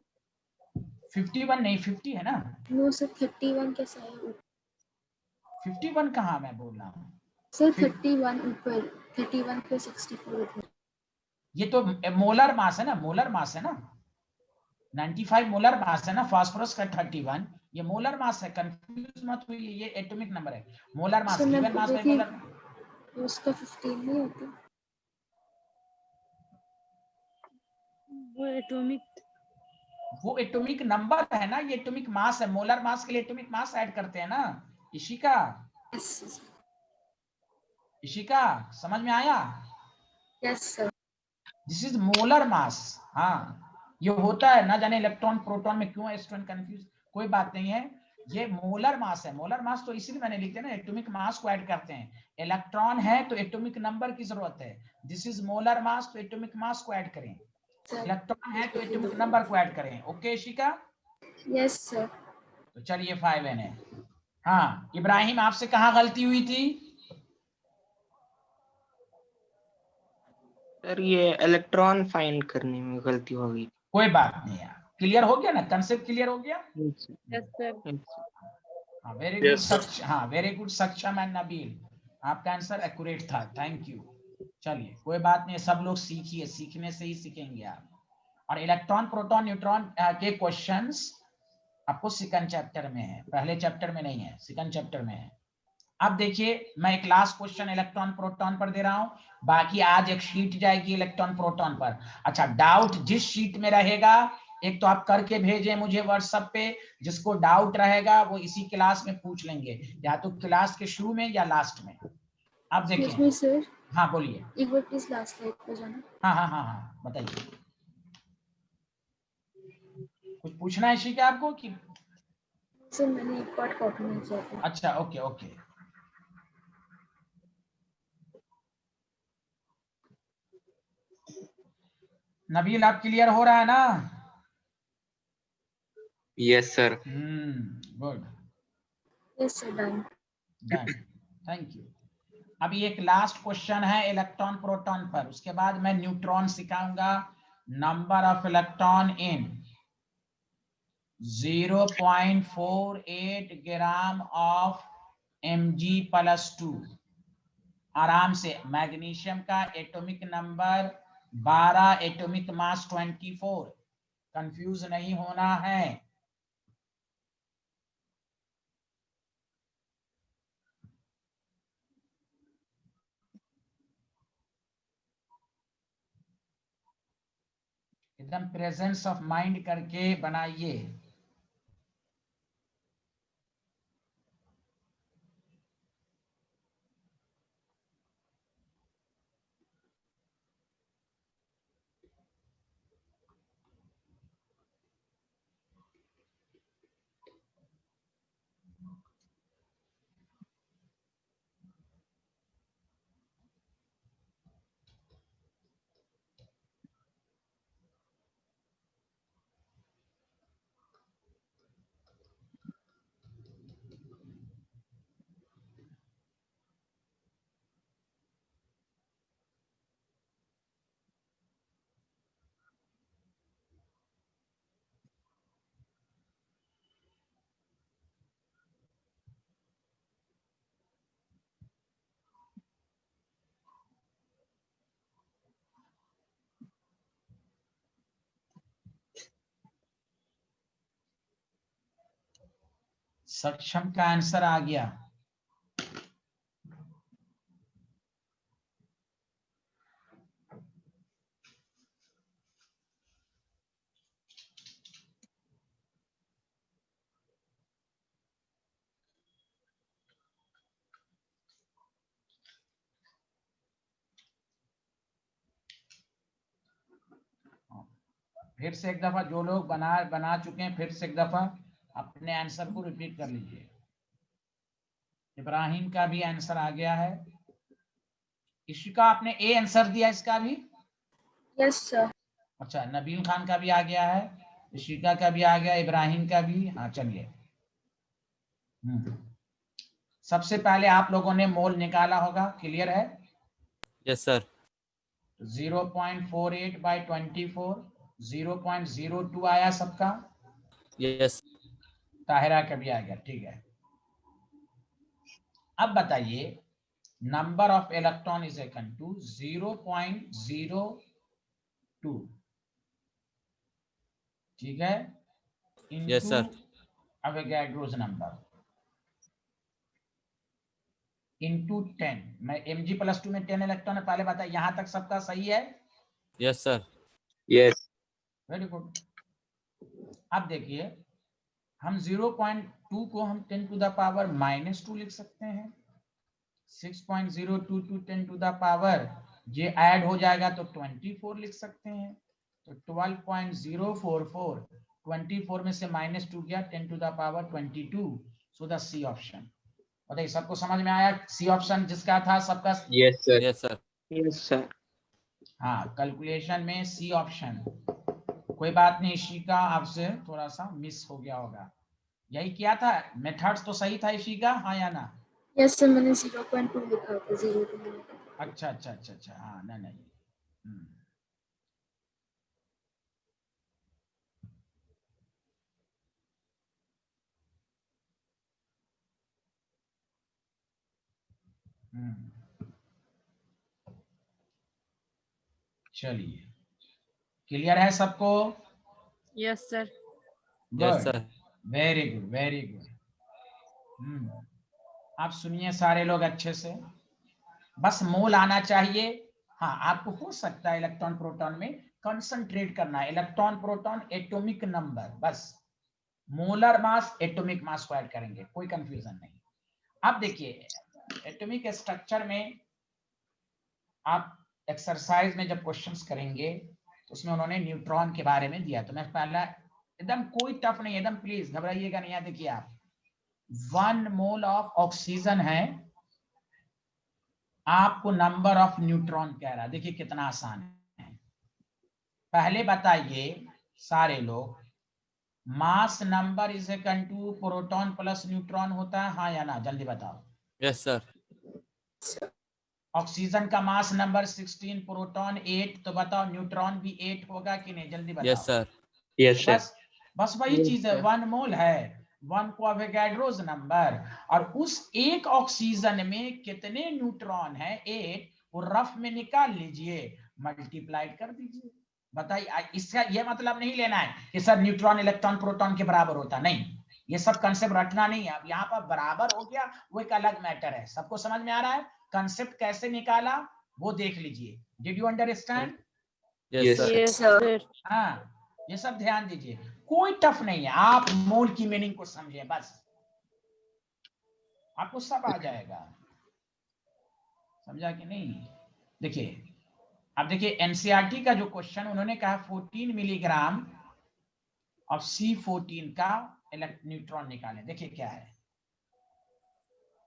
51 नहीं, 50 है ना। नो सर 31 कैसे आया? 51 कहाँ मैं बोल रहा हूँ, सर फिफ- 31 ऊपर, 31 पे 64 उधर। ये तो मोलर मास है ना, मोलर मास है ना, 95 मोलर मास है ना, फास्फोरस का 31, ये मोलर मास है, कंफ्यूज मत हुई, ये एटॉमिक नंबर है, मोलर मास, सर मैं गिवन बोल मास रही बाय थी मोलर। उसका 15 नहीं होता? वो atomic. वो एटॉमिक नंबर है ना, ये एटॉमिक मास है, मोलर मास के लिए एटॉमिक मास ऐड करते हैं ना। इशिका, यस इशिका समझ में आया? Yes sir. This is molar mass. हाँ ये होता है, ना जाने इलेक्ट्रॉन प्रोटॉन में क्यों स्टूडेंट कंफ्यूज, कोई बात नहीं है, ये मोलर मास है। मोलर मास तो इसीलिए मैंने लिख दिया ना, एटॉमिक मास को ऐड करते हैं, इलेक्ट्रॉन है तो एटॉमिक नंबर की जरूरत है, दिस इज मोलर मास तो एटॉमिक मास को ऐड करें, इलेक्ट्रॉन है तो एटॉमिक नंबर को ऐड करें। Okay Ishika, yes sir. तो चलिए 5Na। हाँ इब्राहिम, आपसे कहाँ गलती हुई थी? सर ये इलेक्ट्रॉन फाइंड करने में गलती हो गई। कोई बात नहीं यार, क्लियर हो गया ना, कंसेप्ट क्लियर हो गया। Yes, Yes, sir. yes. हाँ वेरी गुड Yes, sir. हाँ वेरी गुड सक्षम एंड नबील, आपका आंसर एक्यूरेट था, थैंक यू। चलिए कोई बात नहीं, सब लोग सीखिए, सीखने से ही सीखेंगे आप। और इलेक्ट्रॉन प्रोटॉन न्यूट्रॉन के क्वेश्चंस आपको सेकंड चैप्टर में है, पहले चैप्टर में नहीं है, सेकंड चैप्टर में है। अब देखिए मैं एक लास्ट क्वेश्चन इलेक्ट्रॉन प्रोटॉन पर दे रहा हूं, बाकी आज एक शीट जाएगी इलेक्ट्रॉन प्रोटॉन पर। अच्छा डाउट जिस शीट में रहेगा, एक तो आप करके भेजें मुझे व्हाट्सएप पे, जिसको डाउट रहेगा वो इसी क्लास में पूछ लेंगे, या तो क्लास के शुरू में या लास्ट में। अब एक्सक्यूज देखिए, मी सर, हाँ बोलिए। एक बार प्लीज लास्ट स्लाइड पे जाना। हाँ हाँ हाँ हाँ बताइए, कुछ पूछना है शिका आपको कि? सर मैंने एक पार्ट कॉपी नहीं किया था। अच्छा ओके ओके, नबील आप क्लियर हो रहा है ना? Yes, sir. Good, yes sir done. Done, thank you. अभी एक लास्ट क्वेश्चन है इलेक्ट्रॉन प्रोटॉन पर, उसके बाद मैं न्यूट्रॉन सिखाऊंगा। Number of electron in 0.48 gram of Mg+2। आराम से, मैग्नीशियम का atomic number 12, atomic mass 24, confuse नहीं होना है। एकदम प्रेजेंस ऑफ माइंड करके बनाइए। सक्षम का आंसर आ गया। फिर से एक दफा जो लोग बना चुके हैं, फिर से एक दफा अपने आंसर को रिपीट कर लीजिए। इब्राहिम का भी आंसर आ गया है। इशिका, आपने ए आंसर दिया इसका भी? Yes sir. अच्छा, नबील खान का भी आ गया है, इशिका का भी आ गया, इब्राहिम का भी। हाँ चलिए। सबसे पहले आप लोगों ने मोल निकाला होगा, क्लियर है? Yes sir. 0.48 by 24, 0.02 आया सबका। यस। ताहिरा का भी आ गया, ठीक है। अब बताइए, number of electron is equal to 0.02, ठीक है, yes into sir. Avogadro's number into 10। मैं Mg+2 में 10 इलेक्ट्रॉन है, पहले बताया। यहां तक सबका सही है? Yes sir. Yes. Very good. अब देखिए, हम 0.2 को हम 10 टू द पावर -2 लिख सकते हैं। 6.02 टू 10 टू द पावर, ये ऐड हो जाएगा तो 24 लिख सकते हैं। तो 12.044, 24 में से -2 गया, 10 to the power 22। So the C option. बताइए, सबको समझ में आया? सी ऑप्शन जिसका था सबका। Yes, sir. Yes sir. Yes sir. हाँ, कैलकुलेशन में सी ऑप्शन। कोई बात नहीं, इशिका आपसे थोड़ा सा मिस हो गया होगा। यही किया था, मेथड्स तो सही था इशिका, हाँ या ना? यस सर, मैंने 0.2 लिखा था, 0.2। अच्छा अच्छा अच्छा अच्छा, हाँ नहीं नहीं। चलिए, क्लियर है सबको? Yes sir. Yes good, sir. Very good very good. आप सुनिए सारे लोग अच्छे से, बस मोल आना चाहिए। हाँ, आपको हो सकता है इलेक्ट्रॉन प्रोटॉन में कंसंट्रेट करना है। इलेक्ट्रॉन प्रोटॉन एटॉमिक नंबर, बस मोलर मास एटॉमिक मास को ऐड करेंगे, कोई कंफ्यूजन नहीं। अब देखिए, एटॉमिक स्ट्रक्चर में आप एक्सरसाइज में जब क्वेश्चंस करेंगे तो उसमें उन्होंने न्यूट्रॉन के बारे में दिया। तो मैं पहला, एकदम कोई टफ नहीं, एकदम प्लीज घबराइएगा नहीं। देखिए आप, 1 मोल ऑफ ऑक्सीजन है, आपको नंबर ऑफ न्यूट्रॉन कह रहा है। देखिए कितना आसान है। पहले बताइए सारे लोग, mass number is equal to proton plus neutron होता है, हाँ या ना? जल्दी बताओ। Yes sir. ऑक्सीजन का मास नंबर 16, प्रोटॉन 8, तो बताओ न्यूट्रॉन भी 8 होगा कि नहीं? जल्दी बताओ। Yes sir. Yes, sir. बस बस वही चीज है, 1 मोल है, 1 को अवोगाड्रोस नंबर, और उस एक ऑक्सीजन में कितने न्यूट्रॉन है? 8। वो रफ में निकाल लीजिए, मल्टीप्लाइड कर दीजिए। बताइए, इसका ये मतलब नहीं लेना है कि सर न्यूट्रॉन इलेक्ट्रॉन प्रोटॉन के बराबर होता, नहीं, ये सब कंसेप्ट रटना नहीं है। अब यहाँ पर बराबर हो गया, वो एक अलग मैटर है। सबको समझ में आ रहा है? कंसेप्ट कैसे निकाला वो देख लीजिए। Did you understand? Yes Yes, sir. sir. Yes sir. हाँ, ये सब ध्यान दीजिए, कोई टफ नहीं है। आप मोल की मीनिंग को समझे बस, आपको सब आ जाएगा। समझा कि नहीं? देखिए, अब देखिए एनसीईआरटी का जो क्वेश्चन उन्होंने कहा 14 मिलीग्राम ऑफ C14 का न्यूट्रॉन निकालें। देखिए क्या है,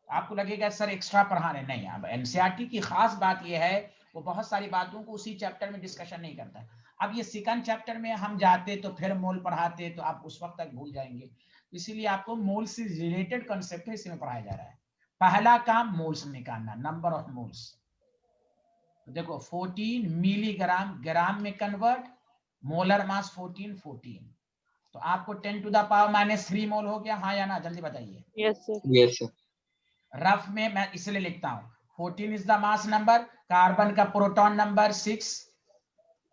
आपको लगेगा सर एक्स्ट्रा पढ़ा रहे, नहीं। अब एनसीईआरटी की खास बात यह है, वो बहुत सारी बातों को उसी चैप्टर में डिस्कशन नहीं करता। अब ये सेकंड चैप्टर में हम जाते तो फिर मोल पढ़ाते, तो आप उस वक्त तक भूल जाएंगे। इसीलिए आपको मोल से रिलेटेड कॉन्सेप्ट है, इसमें पढ़ाया जा रहा है। पहला काम मोल्स निकालना, नंबर ऑफ मोल्स। तो देखो 14 मिलीग्राम ग्राम में कन्वर्ट, मोलर मास 14, तो आपको 10 टू द पावर -3 मोल हो गया, हाँ या ना? जल्दी बताइए। Yes sir. Yes, sir. Rough में मैं इसलिए लिखता हूं, 14 is the mass number, carbon का प्रोटॉन नंबर 6,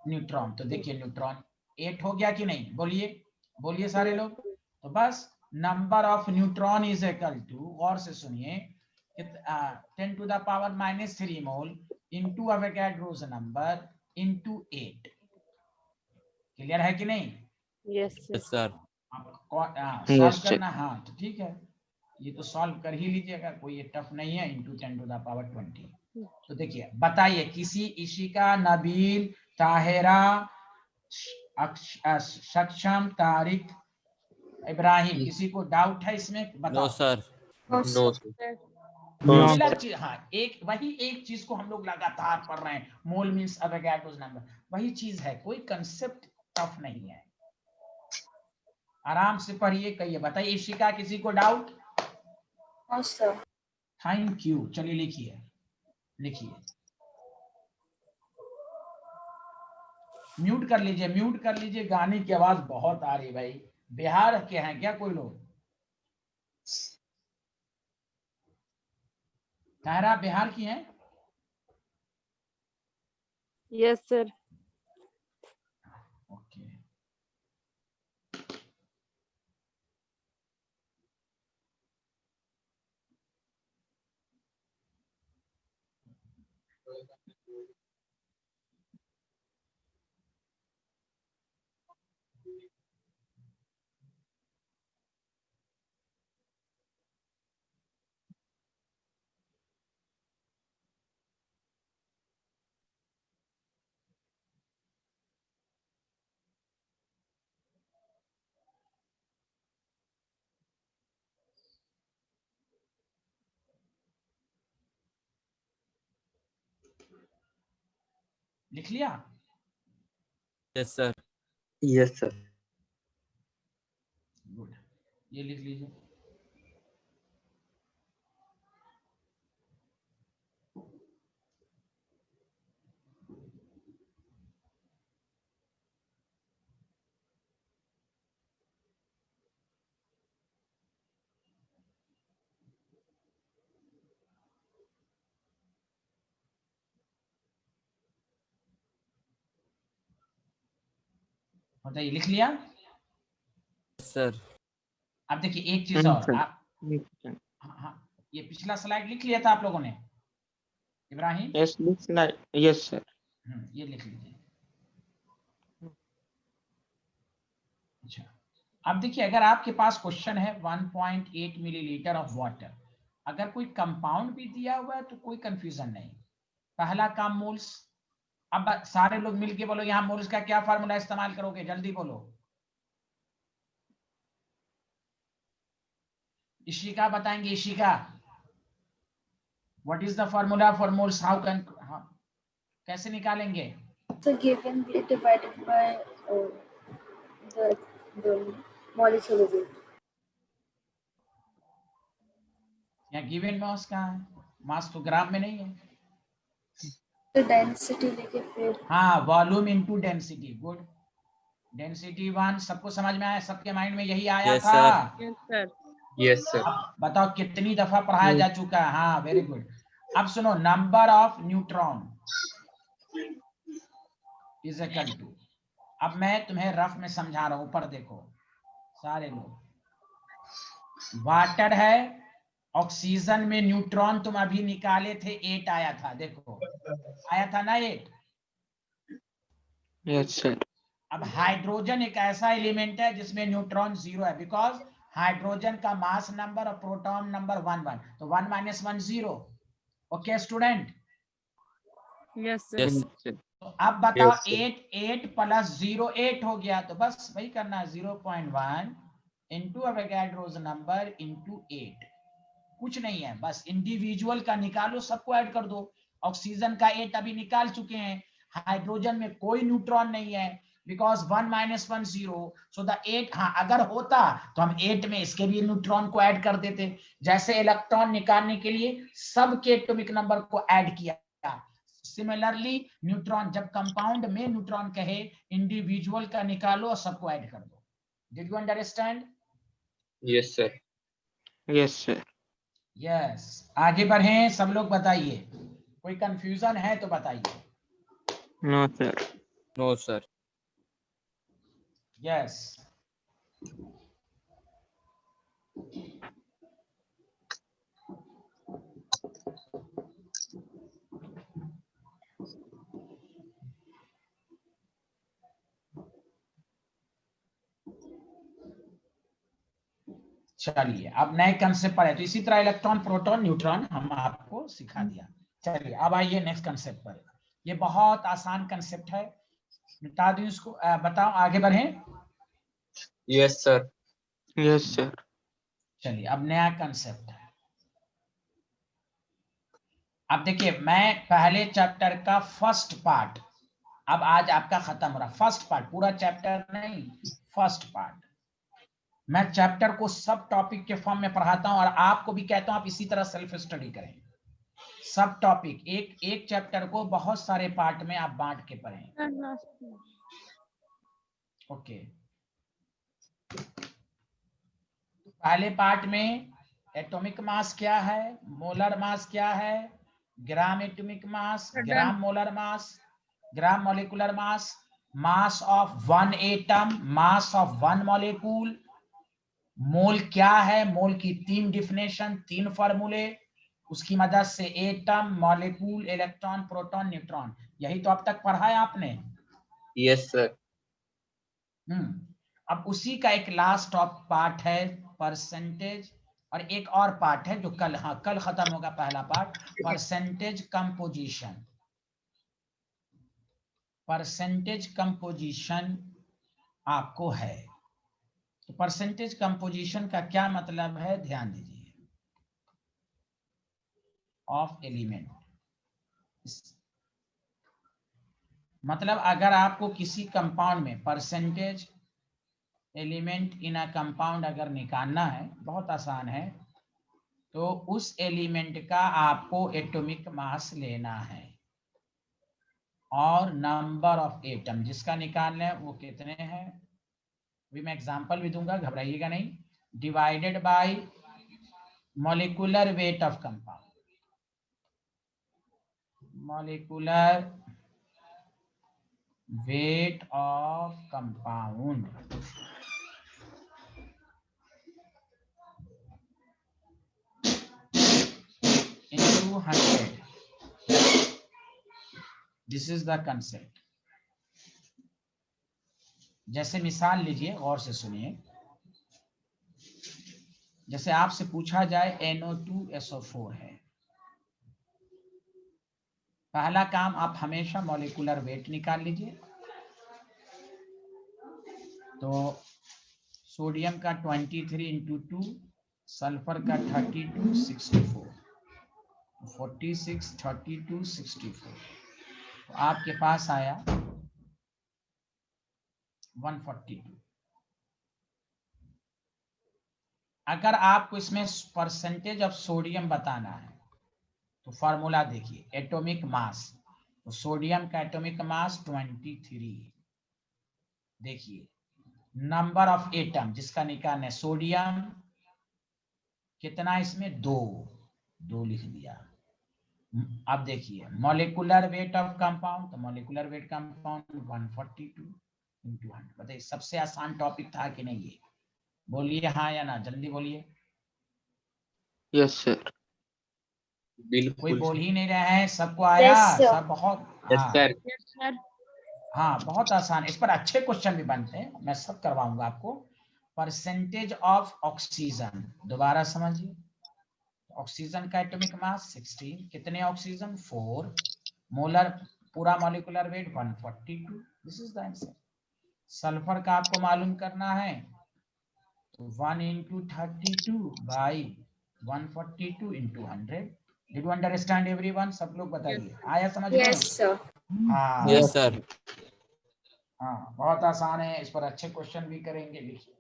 न्यूट्रॉन, तो देखिए न्यूट्रॉन 8 हो गया कि नहीं? बोलिए बोलिए सारे लोग। तो बस number of neutron is equal to, और से सुनिए, 10 to the power -3 mole into Avogadro's number into 8। Clear है कि नहीं? Yes, sir. Yes, sir. Solve Yes, sir. करना, हाँ तो ठीक है, ये तो सॉल्व कर ही लीजिएगा, कोई ये टफ नहीं है। Into 10 to the power 20। तो देखिए बताइए, किसी इशिका, नबील, ताहिरा, सक्षम, तारिक, इब्राहिम, किसी को डाउट है इसमें? बताओ। No, sir. No, no sir. Sir. No, similar sir. चीज, हाँ एक वही एक चीज को हम लोग लगातार पढ़ रहे हैं, मोल मींस अवोगाड्रोस नंबर, वही चीज है, कोई कंसेप्ट टफ नहीं है, आराम से पढ़िए, कहिए। बताइए इशिका, किसी को doubt? No, sir. Thank you. चलिए लिखिए, लिखिए। म्यूट कर लीजिए, म्यूट कर लीजिए, गाने की आवाज बहुत आ रही है भाई। बिहार के हैं क्या कोई लोग? तारा बिहार की हैं? Yes, sir. ओके। लिख लिया? Yes, sir. Yes sir. Good, ये लिख लीजिए। बताइए, लिख लिया? Yes, sir. अब देखिए एक चीज और, sir. आप हाँ हाँ, ये पिछला स्लाइड लिख लिया था आप लोगों ने Ibrahim? Yes, this slide. Yes, sir. ये लिख लीजिए। अच्छा, अब देखिए, अगर आपके पास क्वेश्चन है 1.8 मिलीलीटर ऑफ वाटर, अगर कोई कंपाउंड भी दिया हुआ है तो कोई कंफ्यूजन नहीं, पहला काम मोल्स। अब सारे लोग मिलके बोलो, यहाँ मोल्स का क्या फार्मूला इस्तेमाल करोगे, जल्दी बोलो। इशिका बताएंगे, Ishika, what is the formula for moles, how can, कैसे निकालेंगे? So given divided by the molecular weight. यहाँ गिवन मास कहाँ है? मास तो ग्राम में नहीं है। तो डेंसिटी लेके फिर हाँ, volume into density. Good, density 1, सबको समझ में आया? सबके माइंड में यही आया Yes, था? Yes, sir. Yes sir. अब बताओ कितनी दफा पढ़ाया जा चुका है? हाँ, वेरी गुड। अब सुनो, number of neutron is equal to, अब मैं तुम्हें रफ में समझा रहा हूं, ऊपर देखो सारे लोग। वाटर है, ऑक्सीजन में न्यूट्रॉन तुम अभी निकाले थे, 8 आया था, देखो आया था ना 8। Yes, sir. अब हाइड्रोजन एक ऐसा एलिमेंट है जिसमें न्यूट्रॉन 0 है, बिकॉज हाइड्रोजन का मास नंबर और प्रोटॉन नंबर 1 1, तो 1 - 1 0। Okay student? Yes, sir. Yes. Yes, sir. तो अब बताओ, Yes, sir. 8 प्लस 0 8 हो गया, तो बस वही करना है, 0.1 इंटू अवोगाड्रोस नंबर इंटू 8। कुछ नहीं है, बस इंडिविजुअल का निकालो, सबको ऐड कर दो। ऑक्सीजन का 8 अभी निकाल चुके हैं, हाइड्रोजन में कोई न्यूट्रॉन नहीं है, बिकॉज 1 - 1 0, सो द 8, हाँ अगर होता तो हम 8 में इसके भी न्यूट्रॉन को ऐड कर देते, जैसे इलेक्ट्रॉन निकालने के लिए सबके एटॉमिक नंबर को ऐड किया। सिमिलरली न्यूट्रॉन, जब कंपाउंड में न्यूट्रॉन कहे, इंडिविजुअल का निकालो और सबको ऐड कर दो। Did you understand? Yes sir. Yes, sir. Yes, आगे बढ़ें सब लोग, बताइए कोई कंफ्यूजन है तो बताइए। No, sir. No, sir. Yes, चलिए अब नए कंसेप्ट पर है, तो इसी तरह इलेक्ट्रॉन प्रोटॉन न्यूट्रॉन हम आपको सिखा दिया। चलिए अब आइए नेक्स्ट कंसेप्ट पर। ये बहुत आसान कंसेप्ट है, बता दूं इसको, बताओ आगे बढ़ें। Yes, sir. Yes, sir. चलिए अब नया कंसेप्ट है। अब देखिए मैं पहले चैप्टर का फर्स्ट पार्ट अब आज आपका खत्म हो रहा, फर्स्ट पार्ट, पूरा चैप्टर नहीं, फर्स्ट पार्ट। मैं चैप्टर को सब टॉपिक के फॉर्म में पढ़ाता हूं और आपको भी कहता हूं आप इसी तरह सेल्फ स्टडी करें। सब टॉपिक एक एक चैप्टर को बहुत सारे पार्ट में आप बांट के पढ़ें। ओके, पहले पार्ट में एटॉमिक मास क्या है, मोलर मास क्या है, gram atomic mass, gram molar mass, gram molecular mass, mass of one atom, mass of one molecule, mole क्या है, मोल की 3 डिफिनेशन, 3 फार्मूले, उसकी मदद से atom, molecule, electron, proton, neutron, यही तो अब तक पढ़ा है आपने। Yes, sir. अब उसी का एक लास्ट ऑफ पार्ट है परसेंटेज, और एक और पार्ट है जो कल कल खत्म होगा पहला part, percentage composition. Percentage composition आपको है, तो परसेंटेज कंपोजिशन का क्या मतलब है ध्यान दीजिए। ऑफ एलिमेंट मतलब अगर आपको किसी कंपाउंड में percentage element in a compound अगर निकालना है, बहुत आसान है, तो उस एलिमेंट का आपको एटॉमिक मास लेना है और नंबर ऑफ एटम जिसका निकालना है वो कितने हैं, अभी मैं एग्जांपल भी दूंगा, घबराइएगा नहीं, divided by molecular weight of compound, molecular weight of compound into 100. This is the concept. जैसे मिसाल लीजिए, गौर से सुनिए, जैसे आपसे पूछा जाए NO2SO4 है, पहला काम आप हमेशा मॉलिक्यूलर वेट निकाल लीजिए, तो सोडियम का 23 into 2, सल्फर का 32, 64, 46, 32, 64, तो आपके पास आया 142। अगर आपको इसमें परसेंटेज ऑफ सोडियम बताना है तो फॉर्मूला देखिए, एटॉमिक मास, तो सोडियम का एटॉमिक मास 23, देखिए नंबर ऑफ एटम जिसका निकालना है, सोडियम कितना, इसमें 2 लिख दिया। अब देखिए मॉलिक्यूलर वेट ऑफ कंपाउंड, तो मॉलिक्यूलर वेट कंपाउंड 142 into 100। बताइए सबसे आसान टॉपिक था कि नहीं ये, बोलिए हाँ या ना, जल्दी बोलिए। Yes, sir. कोई बिल्कुल बोल ही नहीं रहे हैं, सबको आया? Yes, sir. सब बहुत, Yes, हाँ sir. Yes, sir. हाँ बहुत आसान, इस पर अच्छे क्वेश्चन भी बनते हैं, मैं सब करवाऊंगा आपको। परसेंटेज ऑफ ऑक्सीजन, दोबारा समझिए, ऑक्सीजन का एटॉमिक मास 16, कितने ऑक्सीजन 4, मोलर पूरा molecular weight 142, this is the answer. Sulphur का आपको मालूम करना है, तो 1 into 32 by 142 into 100। Did you understand everyone? सब लोग बताइए, आया समझ में? Yes, sir. हाँ Yes, sir. हाँ बहुत आसान है, इस पर अच्छे क्वेश्चन भी करेंगे, लिखिए।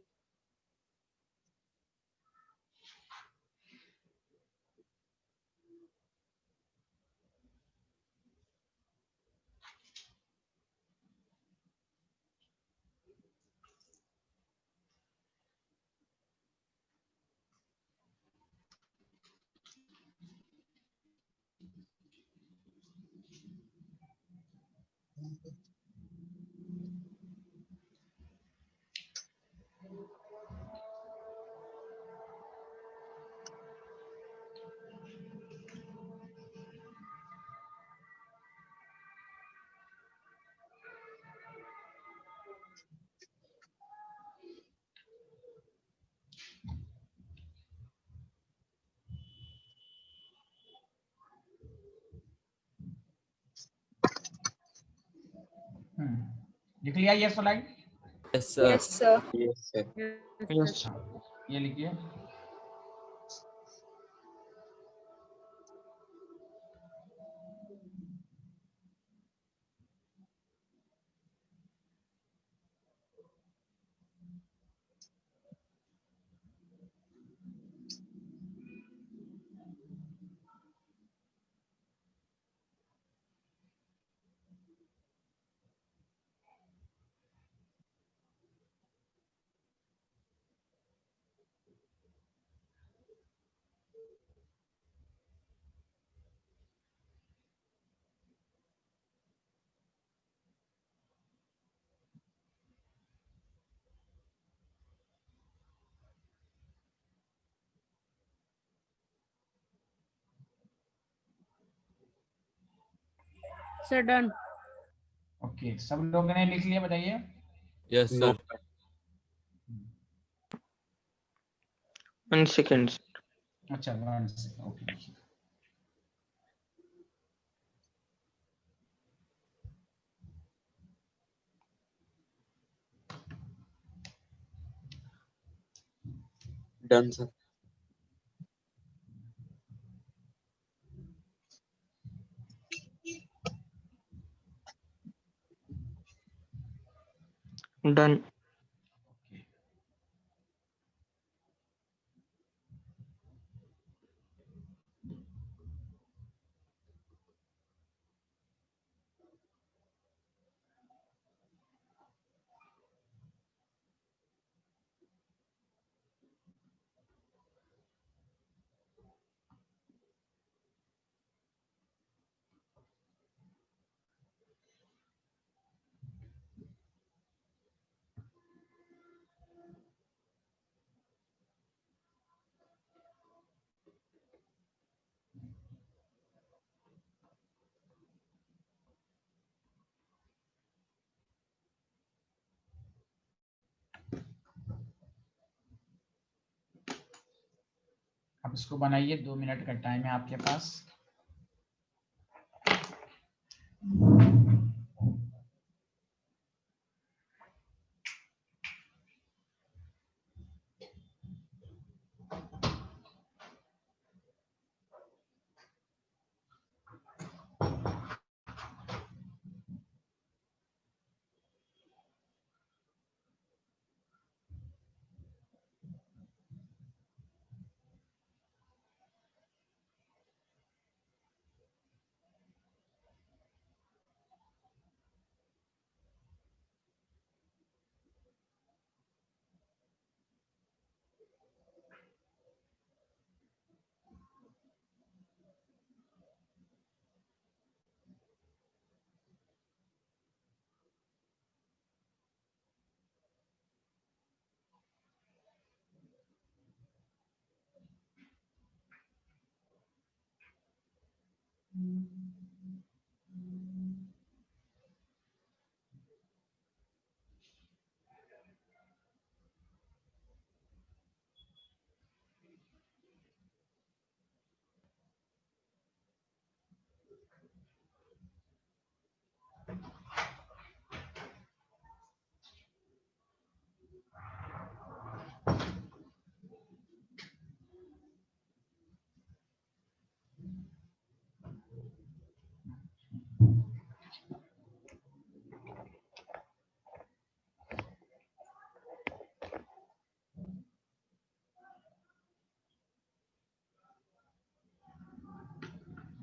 लिख लिया ये slide? Yes, sir. Yes, sir. Yes, sir. Yes. ये लिखिए। Sir, done. ओके, सब लोगों ने लिख लिया, बताइए। Yes, No. sir. 1 second. अच्छा, 1 सेकंड, ओके लिखिए। Done, sir. Done. ओके, अब इसको बनाइए, 2 मिनट का टाइम है आपके पास।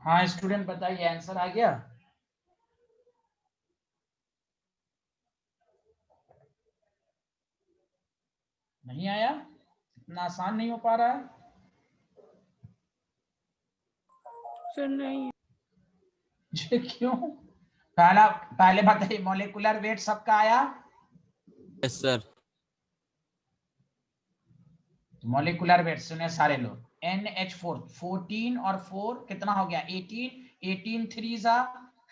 हाँ स्टूडेंट, बताइए, आंसर आ गया? नहीं आया? इतना आसान नहीं हो पा रहा है? Sir, नहीं. ये क्यों? पहले बताइए, मॉलिक्यूलर वेट सबका आया? Yes, sir. मॉलिक्यूलर वेट सुने सारे लोग, NH4 14 और 4 कितना हो गया? 18 3 जा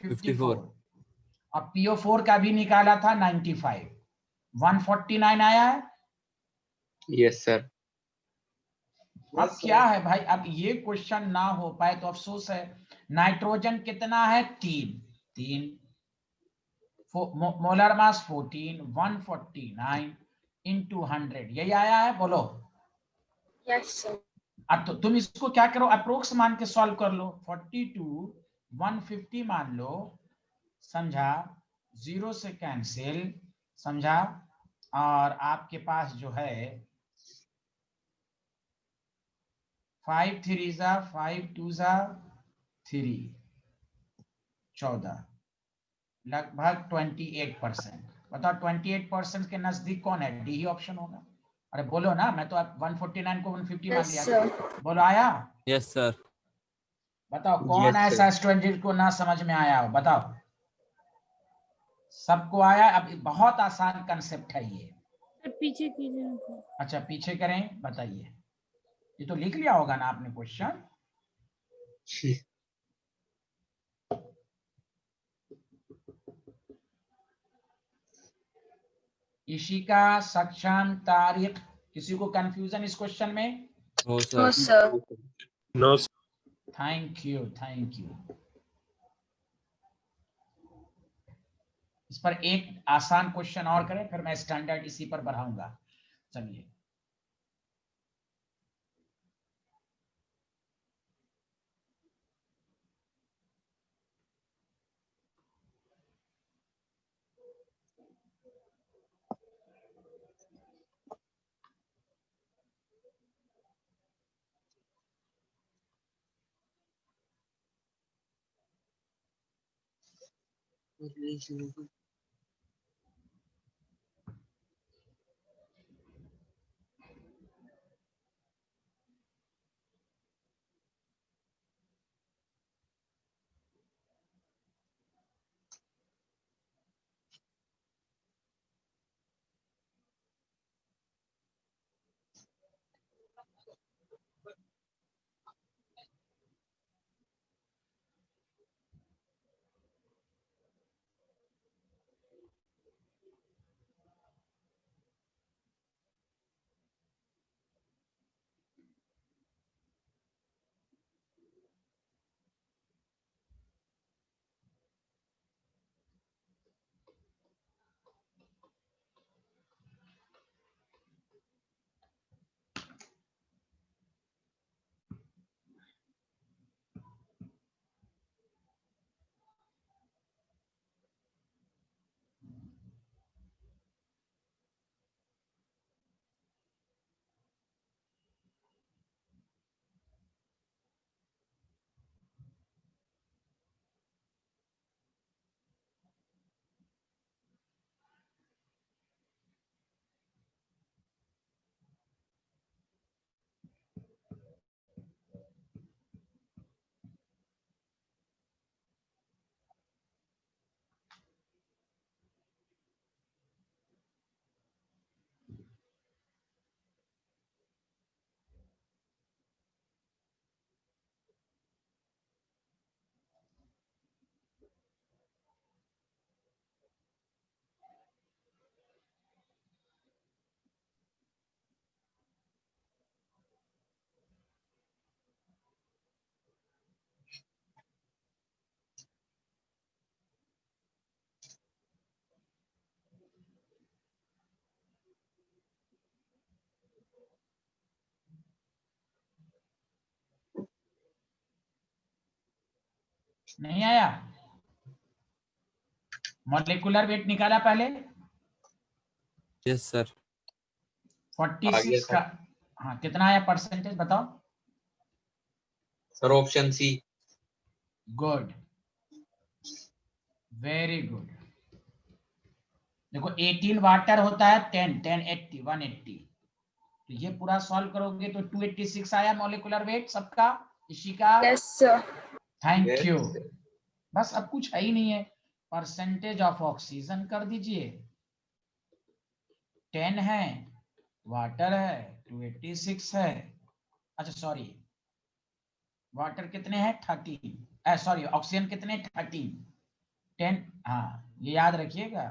54। अब PO4 का भी निकाला था 95, 149 आया है। Yes, sir. अब क्या है भाई, अब ये क्वेश्चन ना हो पाए तो अफसोस है। नाइट्रोजन कितना है? 3। मोलर मास 14, 149 into 100, यही आया है, बोलो। Yes, sir. अब तो तुम इसको क्या करो, अप्रोक्स मान के सॉल्व कर लो। 42 150 मान लो, समझा, 0 से कैंसिल, समझा, और आपके पास जो है 5 3 जा 5 2 जा 3, 14, लगभग 28%। बताओ 28% के नजदीक कौन है? डी ही ऑप्शन होगा। अरे बोलो ना, मैं तो 149 को 150 मान Yes, लिया। sir. बोलो आया? Yes, sir. बताओ कौन Yes, ऐसा स्टूडेंट जिसको ना समझ में आया हो, बताओ। सबको आया? अब बहुत आसान कंसेप्ट है ये। सर पीछे कीजिए उनको। अच्छा पीछे करें, बताइए। ये तो लिख लिया होगा ना आपने क्वेश्चन? इशिका, सक्षम, तारिक, किसी को कंफ्यूजन इस क्वेश्चन में? No, No, sir. sir. No, sir. Thank you, thank you. इस पर एक आसान क्वेश्चन और करें, फिर मैं स्टैंडर्ड इसी पर बढ़ाऊंगा। चलिए, नहीं आया? मॉलिक्यूलर वेट निकाला पहले? Yes, sir. 46 का, हाँ, कितना आया परसेंटेज बताओ? Sir option C. Good, very good. देखो 18 वाटर होता है, 10 10 80 180, तो ये पूरा सॉल्व करोगे तो 286 आया मॉलिक्यूलर वेट सबका। Ishika, Yes, sir. Thank you. बस अब कुछ है ही नहीं है। परसेंटेज ऑफ ऑक्सीजन कर दीजिए, 10 है, वाटर है 286 है। अच्छा सॉरी, वाटर कितने हैं? 13, सॉरी ऑक्सीजन कितने? 13, 10, हाँ ये याद रखिएगा।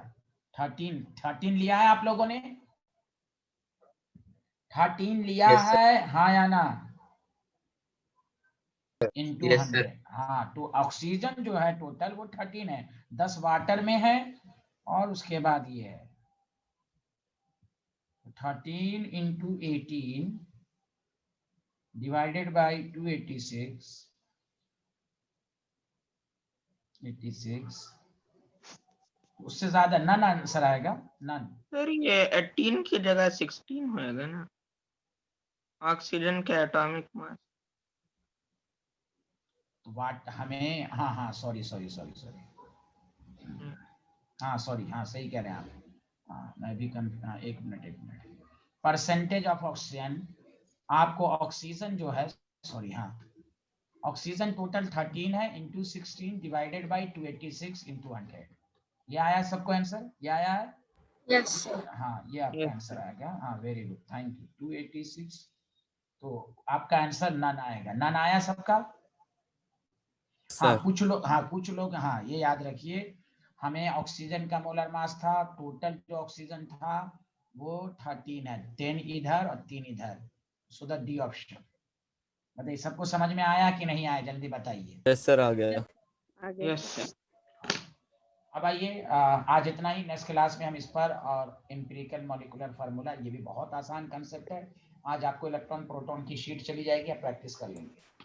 13 लिया है आप लोगों ने? 13 लिया Yes, sir. है, हाँ या ना? Into Yes, sir. 100, हाँ, तो ऑक्सीजन जो है टोटल वो 13 है, 10 वाटर में है और उसके बाद ये है 13 into 18 divided by 286 86 उससे ज्यादा नन आंसर आएगा, नन। सर ये 18 की जगह 16 होएगा ना, ऑक्सीजन के एटॉमिक मास। वाट हमें, हाँ हाँ सॉरी, हाँ सॉरी, हाँ सही कह रहे हैं आप। हाँ मैं भी हाँ, एक मिनट परसेंटेज ऑफ ऑक्सीजन, आपको ऑक्सीजन जो है, सॉरी हाँ, ऑक्सीजन टोटल 13 है इंटू 16 डिवाइडेड बाई 286 इंटू 100। ये आया सबको आंसर, ये आया है? Yes, sir. हाँ ये आपका Yes, आंसर sir. आएगा। हाँ वेरी गुड, थैंक यू। 286, तो आपका आंसर नन आएगा। नन आया सबका? हाँ सर कुछ लोग हाँ ये याद रखिए, हमें ऑक्सीजन का मोलर मास था, टोटल जो ऑक्सीजन था वो 13 है, 10 इधर और 3 इधर, सो द डी ऑप्शन। बताइए सबको समझ में आया कि नहीं आया, जल्दी बताइए। यस सर आ गया। Yes sir. अब आइए आज इतना ही। नेक्स्ट क्लास में हम इस पर और एम्पिरिकल मॉलिक्यूलर फार्मूला, ये भी बहुत आसान कंसेप्ट है। आज आपको इलेक्ट्रॉन प्रोटॉन की शीट चली जाएगी, आप प्रैक्टिस कर लेंगे।